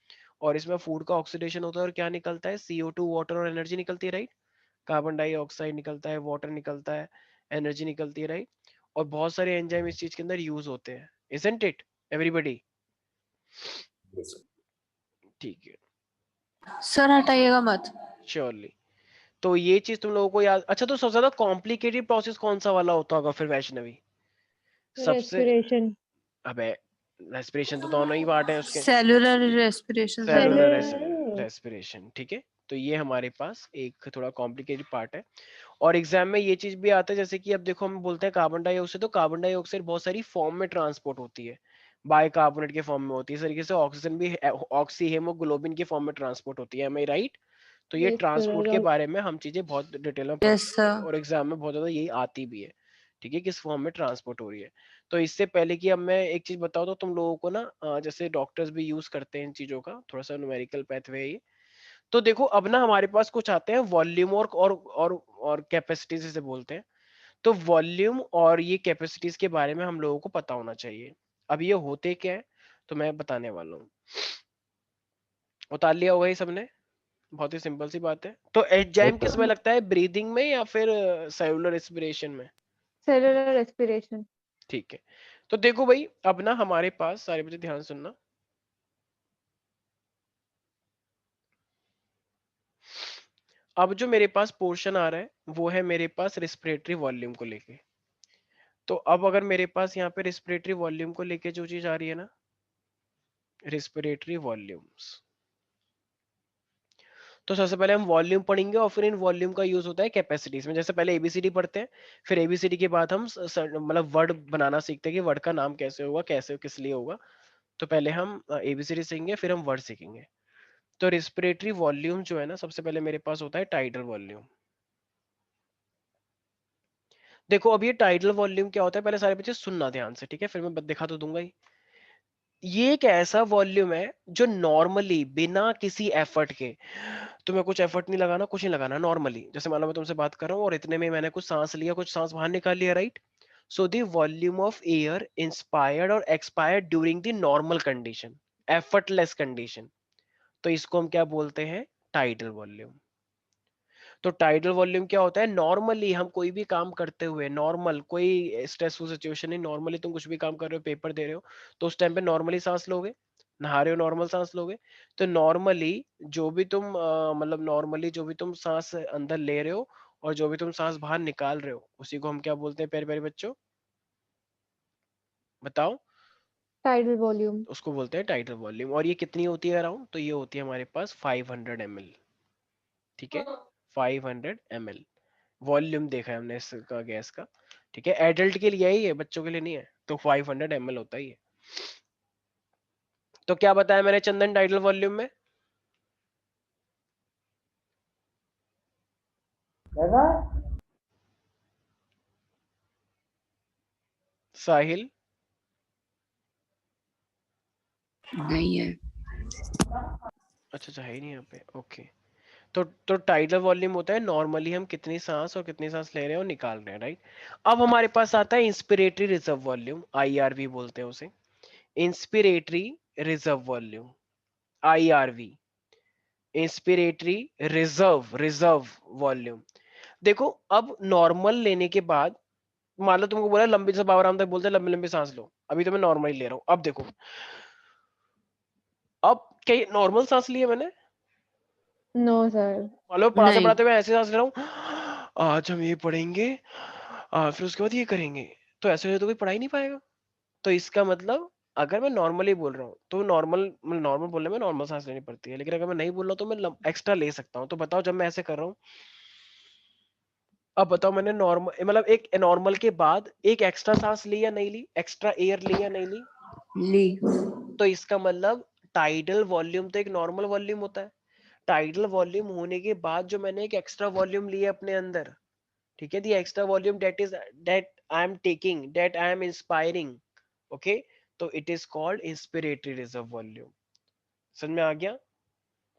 और इसमें फूड का ऑक्सीडेशन होता है, और क्या निकलता है? CO2, वाटर और एनर्जी निकलती है, राइट। कार्बन डाइऑक्साइड निकलता है, वाटर निकलता है, एनर्जी निकलती है, राइट। और बहुत सारे एंजाइम इस चीज के अंदर यूज होते हैं, isn't it everybody? Yes, sir. ठीक है, सर हटाइएगा मत। श्योरली। तो ये चीज तुम लोगों को याद। अच्छा, तो सबसे ज्यादा कॉम्प्लिकेटेड प्रोसेस कौन सा वाला होता होगा फिर वैष्णवी? सबसे, रेस्पिरेशन। अबे रेस्पिरेशन तो दोनों ही पार्ट है उसके। Cellular respiration sir. Cellular cellular. Respiration, ठीक है। तो ये हमारे पास एक थोड़ा कॉम्प्लिकेटेड पार्ट है, और एग्जाम में ये चीज भी आता है, जैसे कि अब देखो हम बोलते हैं कार्बन डाइऑक्साइड, तो कार्बन डाइऑक्साइड बहुत सारी फॉर्म में ट्रांसपोर्ट होती है, बाइकार्बोनेट के फॉर्म में होती है, इस तरीके से ऑक्सीजन भी ऑक्सी हेमोग्लोबिन के फॉर्म में ट्रांसपोर्ट होती है, एम आई राइट? तो ये यस ट्रांसपोर्ट के सर। बारे में हम चीजें बहुत डिटेल में यस पढ़ते हैं, सर। और एग्जाम में बहुत ज्यादा यही आती भी है, ठीक है, किस फॉर्म में ट्रांसपोर्ट हो रही है। तो इससे पहले कि अब मैं एक चीज बताऊं तो तुम लोगों को ना, जैसे डॉक्टर्स भी यूज करते हैं इन चीजों का, थोड़ा सा न्यूमेरिकल पैथवे है ये। तो देखो अब ना हमारे पास कुछ आते हैं वॉल्यूम और कैपेसिटी जिसे बोलते हैं। तो वॉल्यूम और ये कैपेसिटीज के बारे में हम लोगों को पता होना चाहिए। अब ये होते क्या है तो मैं बताने वाला हूँ। उतार लिया होगा ये सबने? बहुत ही सिंपल सी बात है। तो एंजाइम Yes, किस sir. में लगता है, ब्रीदिंग में या फिर सेलुलर रेस्पिरेशन में? Cellular respiration. ठीक है। तो देखो भाई, अब ना हमारे पास, सारे बच्चे ध्यान सुनना, अब जो मेरे पास पोर्शन आ रहा है वो है मेरे पास रेस्पिरेटरी वॉल्यूम को लेके। तो अब अगर मेरे पास यहाँ पे रेस्पिरेटरी वॉल्यूम को लेके जो चीज आ रही है ना, रेस्पिरेटरी वॉल्यूम्स, तो सबसे पहले हम वॉल्यूम पढ़ेंगे, और फिर इन वॉल्यूम का यूज होता है कैपेसिटीज में। जैसे पहले एबीसीडी पढ़ते हैं, फिर एबीसीडी के बाद हम मतलब वर्ड बनाना सीखते हैं कि वर्ड का नाम कैसे होगा, कैसे किस लिए होगा। तो पहले हम एबीसीडी सीखेंगे, फिर हम वर्ड सीखेंगे। तो रेस्पिरेटरी वॉल्यूम जो है ना, सबसे पहले मेरे पास होता है टाइडल वॉल्यूम। देखो अब ये टाइडल वॉल्यूम क्या होता है, पहले सारे बच्चे सुनना ध्यान से, ठीक है, फिर मैं दिखा तो दूंगा ही। ये एक ऐसा वॉल्यूम है जो नॉर्मली बिना किसी एफर्ट के, तुम्हें कुछ एफर्ट नहीं लगाना, कुछ नहीं लगाना, नॉर्मली जैसे मान लो मैं तुमसे बात कर रहा हूँ और इतने में मैंने कुछ सांस लिया, कुछ सांस बाहर निकाल लिया, right. So the volume of air inspired और expired during the normal condition, effortless condition, तो इसको हम क्या बोलते हैं? Tidal volume. तो टाइडल वॉल्यूम क्या होता है? नॉर्मली हम कोई भी काम करते हुए, नॉर्मल कोई स्ट्रेसफुल सिचुएशन नहीं, नॉर्मली तुम कुछ भी काम कर रहे हो, पेपर दे रहे हो, तो उस टाइम पे नॉर्मली सांस लोगे, नहा रहे हो नॉर्मल सांस लोगे। तो नॉर्मली जो भी तुम मतलब नॉर्मली जो भी तुम सांस अंदर ले रहे हो और जो भी तुम सांस बाहर निकाल रहे हो उसी को हम क्या बोलते हैं प्यारे प्यारे बच्चों, बताओ? Tidal volume. उसको बोलते हैं टाइडल वॉल्यूम। और ये कितनी होती है अराउंड? तो ये होती है हमारे पास 500 ml। ठीक है, 500 ml वॉल्यूम देखा है हमने इसका गैस का। ठीक है, एडल्ट के लिए ही है, बच्चों के लिए नहीं है। तो 500 ml होता ही है। तो क्या बताया मैंने चंदन टाइडल वॉल्यूम में? साहिल? नहीं है। अच्छा है ही नहीं यहाँ पे, ओके। तो टाइडल वॉल्यूम होता है नॉर्मली हम कितनी सांस और कितनी सांस ले रहे हैं और निकाल रहे हैं, राइट? अब हमारे पास आता है इंस्पिरेटरी रिजर्व वॉल्यूम, आईआरवी बोलते हैं उसे। Inspiratory reserve volume, IRV, inspiratory reserve volume. देखो अब नॉर्मल लेने के बाद, मान लो तुमको बोला लंबी, से बाबा रामदेव बोलते हैं लंबी लंबी सांस लो, अभी तो मैं नॉर्मल ले रहा हूँ। अब देखो, अब क्या नॉर्मल सांस लिए मैंने? No sir. मान लो पढ़ाते नहीं। पढ़ाते मैं ऐसे सांस ले रहा हूँ, आज हम ये पढ़ेंगे, फिर उसके बाद ये करेंगे, तो ऐसे तो कोई पढ़ा ही नहीं पाएगा। तो इसका मतलब अगर मैं नॉर्मली बोल रहा हूँ तो नॉर्मल बोलने में नॉर्मल सांस लेनी पड़ती है, लेकिन अगर मैं नहीं बोल रहा तो मैं एक्स्ट्रा ले सकता हूँ। तो बताओ जब मैं ऐसे कर रहा हूँ, अब बताओ मैंने नॉर्मल मतलब एक नॉर्मल के बाद एक एक्स्ट्रा सांस ली या नहीं ली, एक्स्ट्रा एयर ली या नहीं ली? ली। तो इसका मतलब टाइडल वॉल्यूम तो एक नॉर्मल वॉल्यूम होता है। टाइडल वॉल्यूम होने के बाद जो मैंने एक एक्स्ट्रा वॉल्यूम लिया अपने अंदर, ठीक है, the extra volume that I am taking, that I am inspiring, okay, तो it is called inspiratory reserve volume. समझ में आ गया?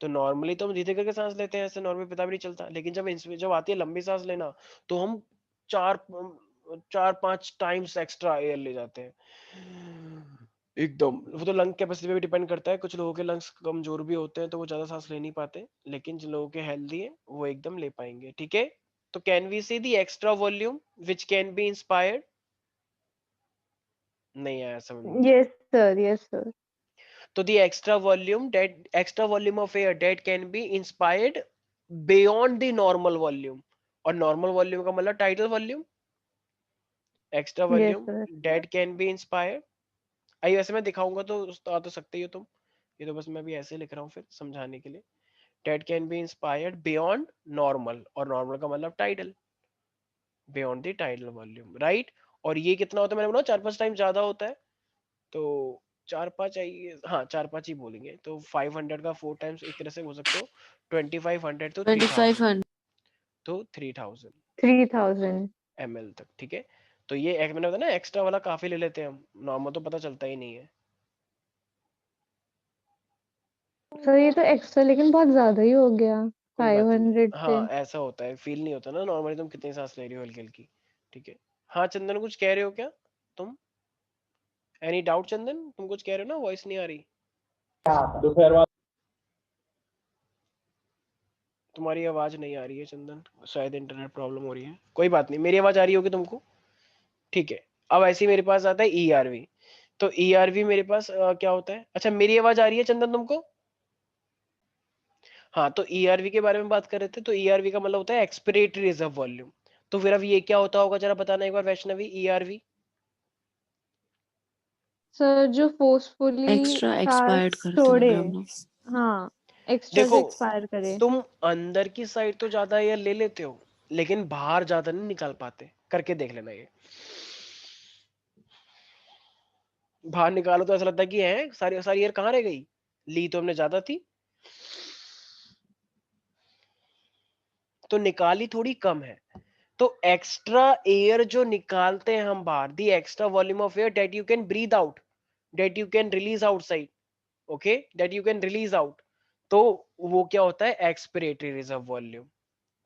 तो नॉर्मली तो हम धीरे करके सांस लेते हैं, ऐसे नॉर्मली पता भी नहीं चलता, लेकिन जब आती है लंबी सांस लेना तो हम चार चार पांच टाइम्स एक्स्ट्रा एयर ले जाते हैं एकदम। वो तो लंग कैपेसिटी पे भी डिपेंड करता है, कुछ लोगों के लंग्स कमजोर भी होते हैं तो वो ज्यादा सांस ले नहीं पाते, लेकिन जिन लोगों के हेल्दी है वो एकदम ले पाएंगे। ठीक है, तो can we see the extra volume which can be inspired? नहीं आया समझ में? Yes sir, yes sir. तो the extra volume of air that can be inspired beyond the normal volume, और normal volume का मतलब tidal volume, extra yes volume sir. that can be inspired। आई वैसे मैं दिखाऊंगा तो आ तो सकते ही हो तुम, ये तो बस मैं भी ऐसे लिख रहा हूँ फिर समझाने के लिए। that can be inspired beyond normal, और normal का मतलब tidal, beyond the tidal volume, right? और ये कितना होता है मैंने बोला 4-5 टाइम ज्यादा होता है, तो 4-5 आइए, हाँ 4-5 ही बोलेंगे। तो 500 का 4 टाइम्स एक तरह से बोल सकते हो, 2500 तो 3000, 2500। तो 3000 3000। ml तक। ठीक है, तो ये एक मैंने बताया ना एक्स्ट्रा वाला काफी ले लेते हैं हम, नॉर्मल तो पता चलता ही नहीं है। सर ये तो एक्स्ट्रा लेकिन बहुत ज्यादा ही हो गया, कोई बात नहीं, 500 से। हाँ ऐसा होता है, फील नहीं होता ना नॉर्मली तुम कितनी सांस ले रही हो हल्की हल्की। ठीक है, हाँ चंदन कुछ कह रहे हो क्या तुम? एनी डाउट चंदन, तुम कुछ कह रहे हो ना, वॉइस नहीं आ रही तुम्हारी, आवाज नहीं आ रही है चंदन, शायद इंटरनेट प्रॉब्लम हो रही है, कोई बात नहीं, मेरी आवाज आ रही होगी तुमको? ठीक है, अब ऐसे ही मेरे पास आता है ईआरवी। तो ईआरवी मेरे पास क्या होता है? अच्छा मेरी आवाज आ रही है चंदन तुमको? हाँ, तो ईआरवी के बारे में बात कर रहे थे। तो ईआरवी का मतलब होता है एक्सपिरेटरी रिजर्व वॉल्यूम। तो फिर अब ये क्या होता होगा जरा बताना एक बार वैष्णवी, ईआरवी? सर जो फोर्सफुली एक्स्ट्रा एक्सपायर्ड सांस करते छोड़े। होंगे हम लोग। हाँ, एक्स्ट्रा देखो से एक्सपायर करे। तुम अंदर की साइड तो ज्यादा एयर ले लेते हो, लेकिन बाहर ज्यादा नहीं निकाल पाते, करके देख लेना ये। बाहर निकालो तो ऐसा लगता है कि है सारी सारी एयर कहाँ रह गई, ली तो हमने ज्यादा थी, तो निकाली थोड़ी कम है। तो एक्स्ट्रा एयर जो निकालते हैं हम बाहर, the extra volume of air that you can breathe out, that you can release outside, okay, that you can release out, तो वो क्या होता है? Expiratory reserve volume.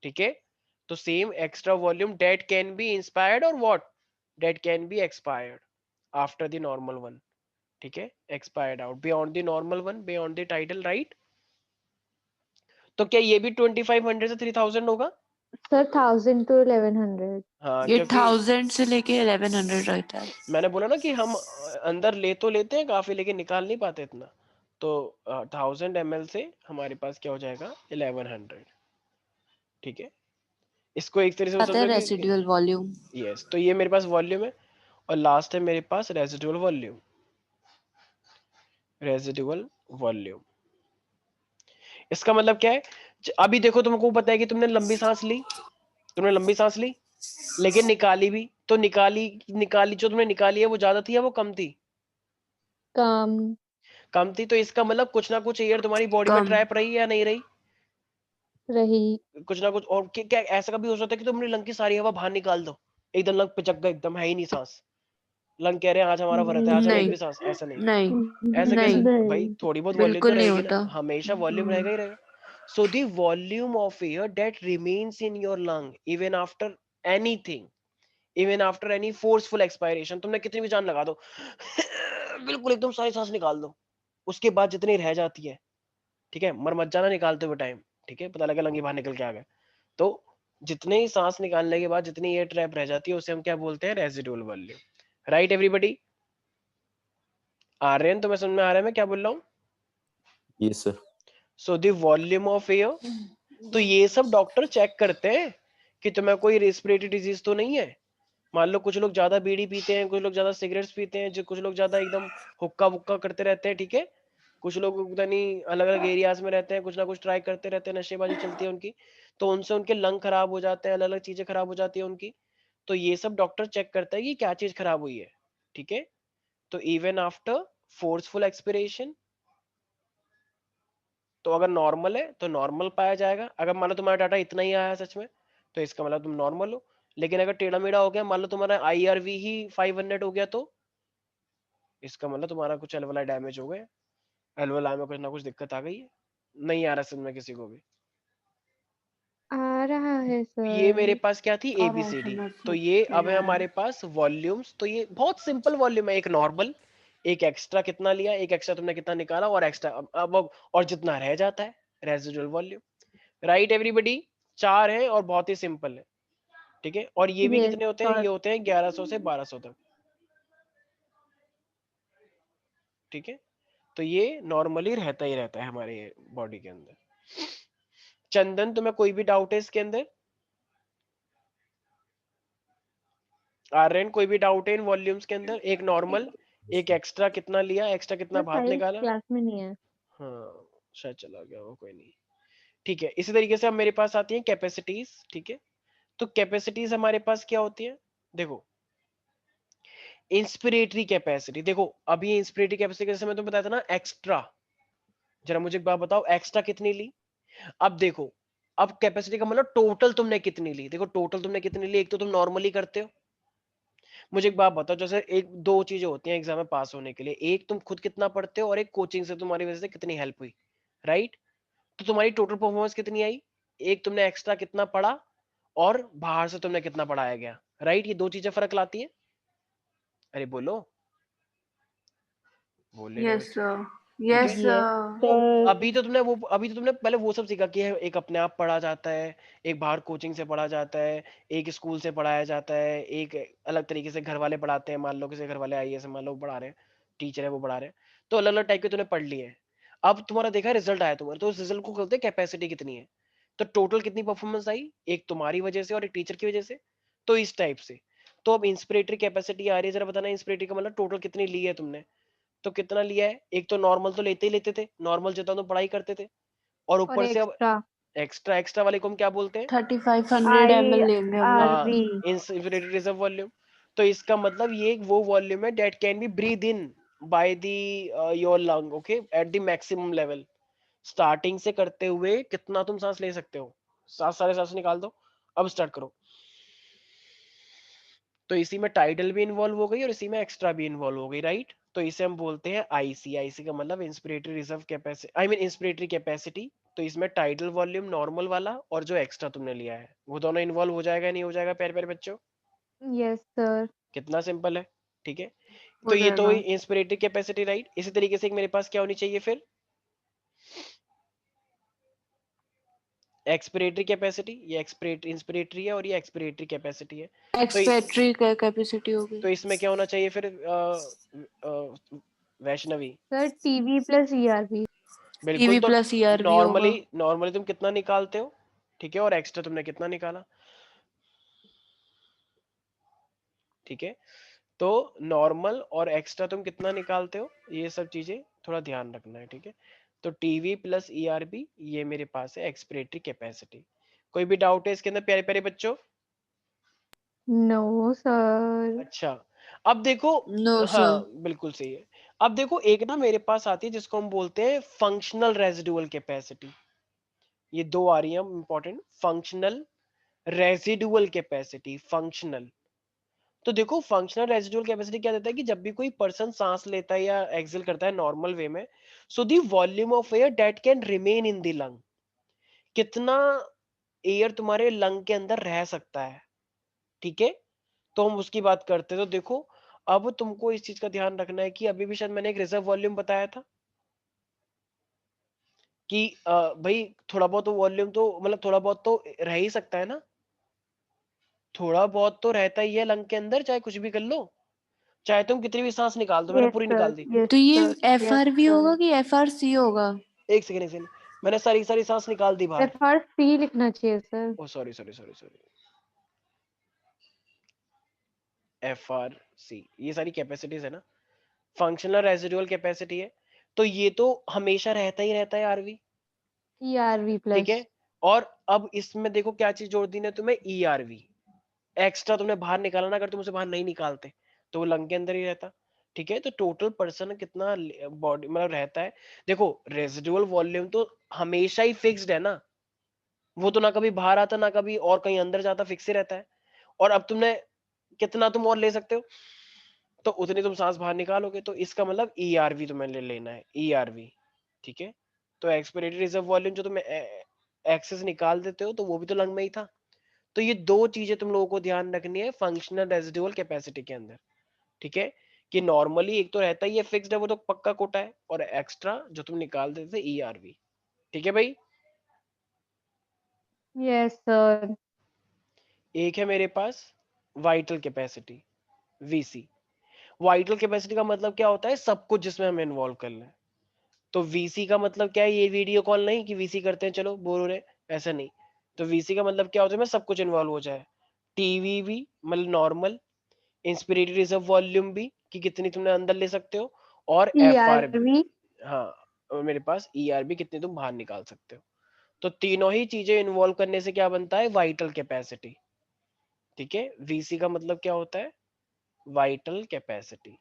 ठीक है, तो same extra volume that can be inspired और what, that can be expired after the normal one. ठीक है, expired out beyond the normal one, beyond the tidal, right? तो क्या ये भी 2500 से 3000 होगा? Sir 1000 to 1100। हाँ, ये क्योंकि 1000 से लेके 1100 रहता है। मैंने बोला ना कि हम अंदर ले तो लेते हैं काफी, लेकिन निकाल नहीं पाते इतना। तो 1000 ml से हमारे पास क्या हो जाएगा? 1100। ठीक है, इसको एक तरह से आता है समझो कि रेसिडुअल वॉल्यूम। यस, तो ये मेरे पास वॉल्यूम है और लास्ट है मेरे पास रेजिडुअल वॉल्यूम। रेजिडुअल वॉल्यूम इसका मतलब क्या है? अभी देखो तुमको पता है कि तुमने लंबी सांस ली, तुमने लंबी सांस ली लेकिन निकाली भी, तो निकाली जो तुमने निकाली है वो ज्यादा थी या वो कम थी? कम। कम थी, तो इसका मतलब कुछ ना कुछ एयर तुम्हारी बॉडी में कम। ट्रैप रही या नहीं रही? रही। कुछ ना कुछ। और क्या ऐसा कभी हो सकता है कि तुमने लंग की सारी हवा बाहर निकाल दो, एकदम लंग पिचक गए, एकदम है ही नहीं सांस, लंग कह रहे हैं आज हमारा व्रत है, आज हम एक नहीं भी सांस, ऐसा नहीं। नहीं ऐसे कैसे? नहीं, भाई थोड़ी बहुत वॉल्यूम तो बिल्कुल नहीं रहेगी ना, होता। हमेशा वॉल्यूम रहेगा ही रहेगा। सो the volume of air that remains in your lung even after anything, even after any forceful expiration, तुमने कितनी भी जान लगा दो बिल्कुल एकदम सारी सांस निकाल दो, उसके बाद जितनी रह जाती है, ठीक है, मर मत जाना निकालते हुए टाइम, ठीक है, पता लगा लंगी बाहर निकल के आ गए, तो जितने ही सांस निकालने के बाद जितनी एयर ट्रैप रह जाती है उसे हम क्या बोलते हैं? Residual volume. Right everybody? आ रहे हैं? तुम्हें समझ में आ रहा है मैं क्या बोल रहा हूँ? Yes, sir. So the volume of air, तो ये सब डॉक्टर चेक करते हैं कि तुम्हें कोई रेस्पिरेटरी डिजीज तो नहीं है। मान लो कुछ लोग ज्यादा बीड़ी पीते हैं, कुछ लोग ज्यादा सिगरेट्स पीते हैं, जो कुछ लोग ज्यादा एकदम हुक्का वुक्का करते रहते हैं, ठीक है, कुछ लोग पता नहीं अलग अलग एरियाज में रहते हैं, कुछ ना कुछ ट्राई करते रहते हैं, नशेबाजी चलती है उनकी, तो उनसे उनके लंग खराब हो जाते हैं, अलग अलग चीजें खराब हो जाती है उनकी। तो ये सब डॉक्टर चेक करता है कि क्या चीज खराब हुई है, ठीक है। तो इवन आफ्टर फोर्सफुल एक्सपिरेशन, तो अगर नॉर्मल है तो नॉर्मल पाया जाएगा। अगर मान लो तुम्हारा डाटा इतना ही आया है सच में, तो इसका मतलब तुम नॉर्मल हो। लेकिन अगर टेढ़ा मेढ़ा हो गया, मान लो तुम्हारा IRV ही 500 हो गया, तो इसका मतलब तुम्हारा कुछ एल्वोलाई डैमेज हो गया, एल्वोलाई में कुछ ना कुछ दिक्कत आ गई है। नहीं आ रहा समझ में किसी को भी? आ रहा है ये मेरे सर। पास क्या थी? और ABCD। ऐसा तो ये मत अब है हमारे पास वॉल्यूम्स। तो ये बहुत सिंपल वॉल्यूम है, एक नॉर्मल, एक एक्स्ट्रा कितना लिया, एक एक्स्ट्रा तुमने कितना निकाला, और एक्स्ट्रा अब और जितना रह जाता है, रेजिडुअल वॉल्यूम। Right everybody? 4 है और बहुत ही सिंपल है, ठीक है। और ये भी यस कितने होते हैं? ये सर। होते हैं 1100 से 1200 तक, ठीक है। तो ये नॉर्मली रहता ही रहता है हमारे बॉडी के अंदर। चंदन, तुम्हें कोई भी डाउट है इसके अंदर? आर्यन, कोई भी डाउट है इन वॉल्यूम्स के अंदर? एक नॉर्मल, एक एक्स्ट्रा कितना लिया, एक्स्ट्रा कितना सर बाहर साइज निकाला? क्लास में नहीं है। हाँ शायद चला गया वो, कोई नहीं, ठीक है। इसी तरीके से अब मेरे पास आती है कैपेसिटीज, ठीक है। तो कैपेसिटीज हमारे पास क्या होती है? देखो, इंस्पिरेटरी कैपेसिटी, देखो अभी इंस्पिरेटरी कैपेसिटी जैसे मैं तुम्हें बताया था ना एक्स्ट्रा, जरा मुझे एक बात बताओ, एक्स्ट्रा कितनी ली? अब देखो, अब कैपेसिटी का मतलब टोटल तुमने कितनी ली। देखो टोटल तुमने कितनी ली, एक तो तुम नॉर्मली करते हो। मुझे एक बात बताओ, जैसे एक दो चीजें होती हैं एग्जाम में पास होने के लिए, एक तुम खुद कितना पढ़ते हो और एक कोचिंग से तुम्हारी वजह से कितनी हेल्प हुई, राइट। तो तुम्हारी टोटल परफॉर्मेंस कितनी आई? एक तुमने एक्स्ट्रा कितना पढ़ा और बाहर से तुमने कितना पढ़ाया गया, राइट। ये दो चीजें फर्क लाती है। अरे बोलो, बोले नहीं यस बच्चे, सर, ठीक यस है। Yes sir. तो सर। अभी तो तुमने पहले वो सब सीखा कि एक अपने आप पढ़ा जाता है, एक बाहर कोचिंग से पढ़ा जाता है, एक स्कूल से पढ़ाया जाता है, एक अलग तरीके से घर वाले पढ़ाते हैं, मान लो किसी घर वाले IAS मान लो पढ़ा रहे हैं, टीचर है वो पढ़ा रहे हैं, तो अलग अलग टाइप के तूने पढ़ लिए हैं। अब तुम्हारा देखा रिजल्ट आया तुम्हारा, तो उस रिजल्ट को बोलते हैं कैपेसिटी कितनी है। तो टोटल कितनी परफॉर्मेंस आई, एक तुम्हारी वजह से और एक टीचर की वजह से, तो इस टाइप से। तो अब इंस्पिरेटरी कैपेसिटी आ रही है, जरा बताना इंस्पिरेटरी का मतलब टोटल कितनी ली है तुमने। तो कितना लिया है? एक तो नॉर्मल तो लेते ही लेते थे, नॉर्मल जितना तो पढ़ाई करते थे, और और ऊपर से अब एक्स्ट्रा एक्स्ट्रा, एक्स्ट्रा वाले को हम क्या बोलते हैं? 3500 ml लेंगे हम लोग। IRV। Inspiratory reserve volume. तो इसका मतलब ये वो वॉल्यूम है that can be breathe in by the your lung, okay, at the maximum level. Starting से करते हुए कितना तुम सांस ले सकते हो, सांस सारे सांस निकाल दो। अब स्टार्ट करो। तो इसी में टाइडल भी इन्वॉल्व हो गई और इसी में एक्स्ट्रा भी इन्वॉल्व हो गई, राइट। तो इसे हम बोलते हैं IC का मतलब inspiratory reserve capacity, I mean inspiratory capacity. तो इसमें टाइडल वॉल्यूम नॉर्मल वाला और जो एक्स्ट्रा तुमने लिया है वो दोनों इन्वॉल्व हो जाएगा नहीं हो जाएगा प्यारे प्यारे बच्चों? Yes sir. कितना सिंपल है, ठीक है। तो हो ये तो जाएगा। Inspiratory capacity, right. इसी तरीके से एक मेरे पास क्या होनी चाहिए फिर? Expiratory capacity. ये एक्सपिरेटरी इंस्पिरेटरी है और ये एक्सपिरेटरी कैपेसिटी है। एक्सपेक्ट्री कैपेसिटी होगी। तो इसमें क्या होना चाहिए फिर Vaishnavi? Sir TB plus ERV। बिल्कुल। टीवी तो प्लस ERV नॉर्मली होगा। नॉर्मली तुम कितना निकालते हो, ठीक है, और एक्स्ट्रा तुमने कितना निकाला। ठीक है। तो नॉर्मल और एक्स्ट्रा तुम कितना निकालते हो, ये सब चीजें थोड़ा ध्यान रखना है, ठीक है। तो टीवी प्लस ईआरबी ये मेरे पास है एक्सपिरेटरी कैपेसिटी। कोई भी डाउट है इसके अंदर प्यारे प्यारे बच्चों? No sir. अच्छा, अब देखो, नो हाँ सर। बिल्कुल सही है। अब देखो एक ना मेरे पास आती है जिसको हम बोलते हैं फंक्शनल रेजिडुअल कैपेसिटी। ये दो आ रही है important, functional residual capacity, functional. तो देखो फंक्शनल रेजिडुअल कैपेसिटी क्या देता है कि जब भी कोई पर्सन सांस लेता है या एक्सेल करता है नॉर्मल वे में, सो the volume of air that can remain in the lung, कितना एयर तुम्हारे लंग के अंदर रह सकता है, ठीक है। तो हम उसकी बात करते हैं। तो देखो अब तुमको इस चीज का ध्यान रखना है कि अभी भी शायद मैंने एक रिजर्व वॉल्यूम बताया था कि भाई थोड़ा बहुत तो वॉल्यूम तो मतलब थोड़ा बहुत तो रह ही सकता है ना, थोड़ा बहुत तो रहता ही है लंग के अंदर, चाहे कुछ भी कर लो, चाहे तुम कितनी भी सांस निकाल दो। मैंने यस पूरी सर, निकाल दी। यस तो ये sir, F yes R V होगा सर। कि एफ आर सी होगा? एक सेकेंड, एक सेकेंड, मैंने सारी सारी सांस निकाल दी बाहर। FRC लिखना चाहिए sir. Oh sorry sorry sorry sorry, FRC ये सारी कैपेसिटीज है ना, फंक्शनल रेजिडुअल कैपेसिटी है। तो ये तो हमेशा रहता ही रहता है आरवी, ERV ठीक प्लस। है। और अब इसमें देखो क्या चीज जोड़ दी ने तुम्हें, ईआरवी। एक्स्ट्रा तुमने बाहर निकाला ना, अगर तुम उसे बाहर नहीं निकालते तो वो लंग के अंदर ही रहता, ठीक है। तो टोटल पर्सन कितना बॉडी मतलब रहता है, देखो रेजिडुअल वॉल्यूम तो हमेशा ही फिक्स्ड है ना, वो तो ना कभी बाहर आता ना कभी और कहीं अंदर जाता, फिक्स ही रहता है। और अब तुमने कितना तुम और ले सकते हो, तो उतनी तुम सांस बाहर निकालोगे, तो इसका मतलब ईआरवी तुम्हें ले लेना है, ईआरवी, ठीक है। तो एक्सपिरेटरी रिजर्व वॉल्यूम जो तुम एक्सेस निकाल देते हो तो वो भी तो लंग में ही था। तो ये दो चीजें तुम लोगों को ध्यान रखनी है फंक्शनल रेजिडुअल कैपेसिटी के अंदर, ठीक है। कि नॉर्मली एक तो रहता ही है फिक्स्ड है, वो तो पक्का कोटा है, और एक्स्ट्रा जो तुम निकाल देते थे ईआरवी, ठीक है भाई। Yes sir. एक है मेरे पास vital capacity, VC. Vital capacity का मतलब क्या होता है, सब कुछ जिसमें हम इन्वॉल्व कर लें। तो वीसी का मतलब क्या है, ये वीडियो कॉल नहीं कि वीसी करते हैं चलो बोर हो रहे, ऐसा नहीं। तो वीसी का मतलब क्या होता है, मैं सब कुछ इन्वॉल्व हो जाए, टीवी भी मतलब नॉर्मल, इंस्पिरेटरी रिजर्व वॉल्यूम भी कि कितनी तुमने अंदर ले सकते हो, और एफआर भी, ERV। हाँ, और मेरे पास ईआरबी कितनी तुम बाहर निकाल सकते हो। तो तीनों ही चीजें इन्वॉल्व करने से क्या बनता है, वाइटल कैपेसिटी, ठीक है। वीसी का मतलब क्या होता है, वाइटल कैपेसिटी।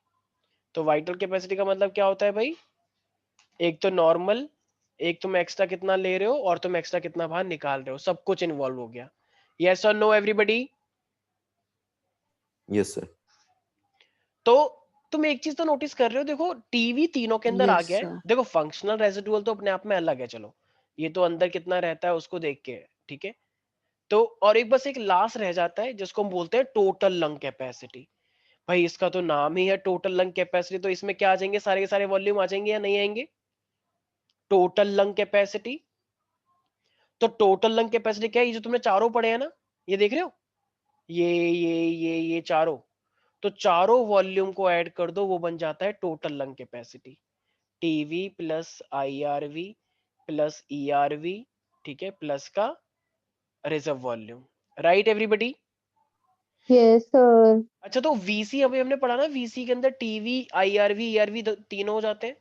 तो वाइटल कैपेसिटी का मतलब क्या होता है भाई, एक तो नॉर्मल, एक तुम एक्स्ट्रा कितना ले रहे हो और तुम एक्स्ट्रा कितना बाहर निकाल रहे हो, सब कुछ इन्वॉल्व हो गया। यस और नो एवरीबॉडी? Yes, sir. तो तुम एक चीज तो नोटिस कर रहे हो, देखो टीवी तीनों के अंदर आ यस गया है। सर। देखो फंक्शनल रेजिडुअल तो अपने आप में अलग है, चलो ये तो अंदर कितना रहता है उसको देख के, ठीक है। तो और एक बस एक लास्ट रह जाता है जिसको हम बोलते हैं टोटल लंग कैपेसिटी। भाई इसका तो नाम ही है टोटल लंग कैपेसिटी, तो इसमें क्या आ जाएंगे, सारे के सारे वॉल्यूम आ जाएंगे या नहीं आएंगे, टोटल लंग कैपेसिटी। तो टोटल लंग कैपेसिटी क्या है, ये जो तुमने चारों पढ़े हैं ना, ये देख रहे हो, ये चारों, तो चारों वॉल्यूम को ऐड कर दो, वो बन जाता है total lung capacity. TV plus IRV plus ERV, ठीक है, प्लस का reserve volume, right everybody? Yes sir. अच्छा तो वीसी अभी हमने पढ़ा ना, वीसी के अंदर टीवी आईआरवी ईआरवी तीनों हो जाते हैं,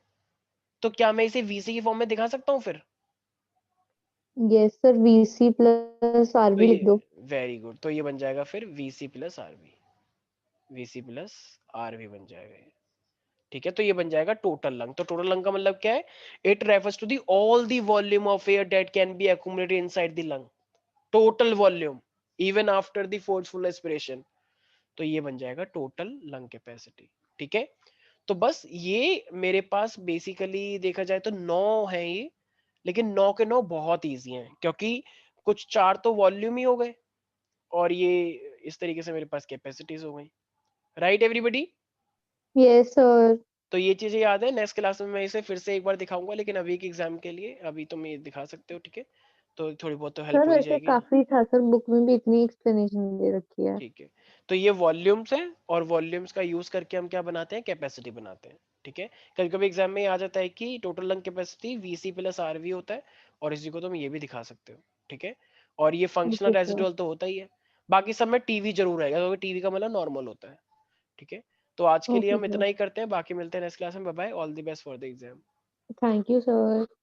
तो क्या मैं इसे वीसी की फॉर्म में दिखा सकता हूँ फिर? यस सर, VC प्लस तो RV ये लिख दो। वेरी गुड, तो ये बन जाएगा फिर VC plus RV, VC plus RV बन जाएगा ये, ठीक है। तो ये बन जाएगा टोटल लंग। तो टोटल लंग का मतलब क्या है, it refers to the all the volume of air that can be accumulated inside the lung, total volume even after the forceful aspiration. तो ये बन जाएगा टोटल लंग कैपेसिटी, ठीक है। तो बस ये मेरे पास बेसिकली देखा जाए तो 9 है ये, लेकिन 9 के 9 बहुत इजी हैं क्योंकि कुछ चार तो वॉल्यूम ही हो गए, और ये इस तरीके से मेरे पास कैपेसिटीज हो गई, राइट एवरीबॉडी? Yes sir. तो ये चीजें याद है, नेक्स्ट क्लास में मैं इसे फिर से एक बार दिखाऊंगा, लेकिन अभी के एग्जाम के लिए अभी तुम ये दिखा सकते हो, ठीक है। तो थोड़ी बहुत तो हेल्प सर हो ही वैसे जाएगी, काफी था सर, बुक में भी इतनी एक्सप्लेनेशन दे रखी है। ठीक है। तो ये वॉल्यूम्स है, और वॉल्यूम्स का यूज करके हम क्या बनाते हैं, कैपेसिटी बनाते हैं, ठीक है। कभी कभी एग्जाम में आ जाता है कि total lung capacity VC plus RV होता है, और इसी को तुम ये भी दिखा सकते हो, ठीक है। और ये फंक्शनल ओके सर। रेजिडुअल तो होता ही है, बाकी सब में टीवी जरूर रहेगा क्योंकि टीवी का मतलब नॉर्मल होता है, ठीक है, तो आज के लिए Okay, हम sir. इतना ही करते हैं, बाकी मिलते हैं नेक्स्ट क्लास में। Bye bye, all the best for the exam. Thank you, sir.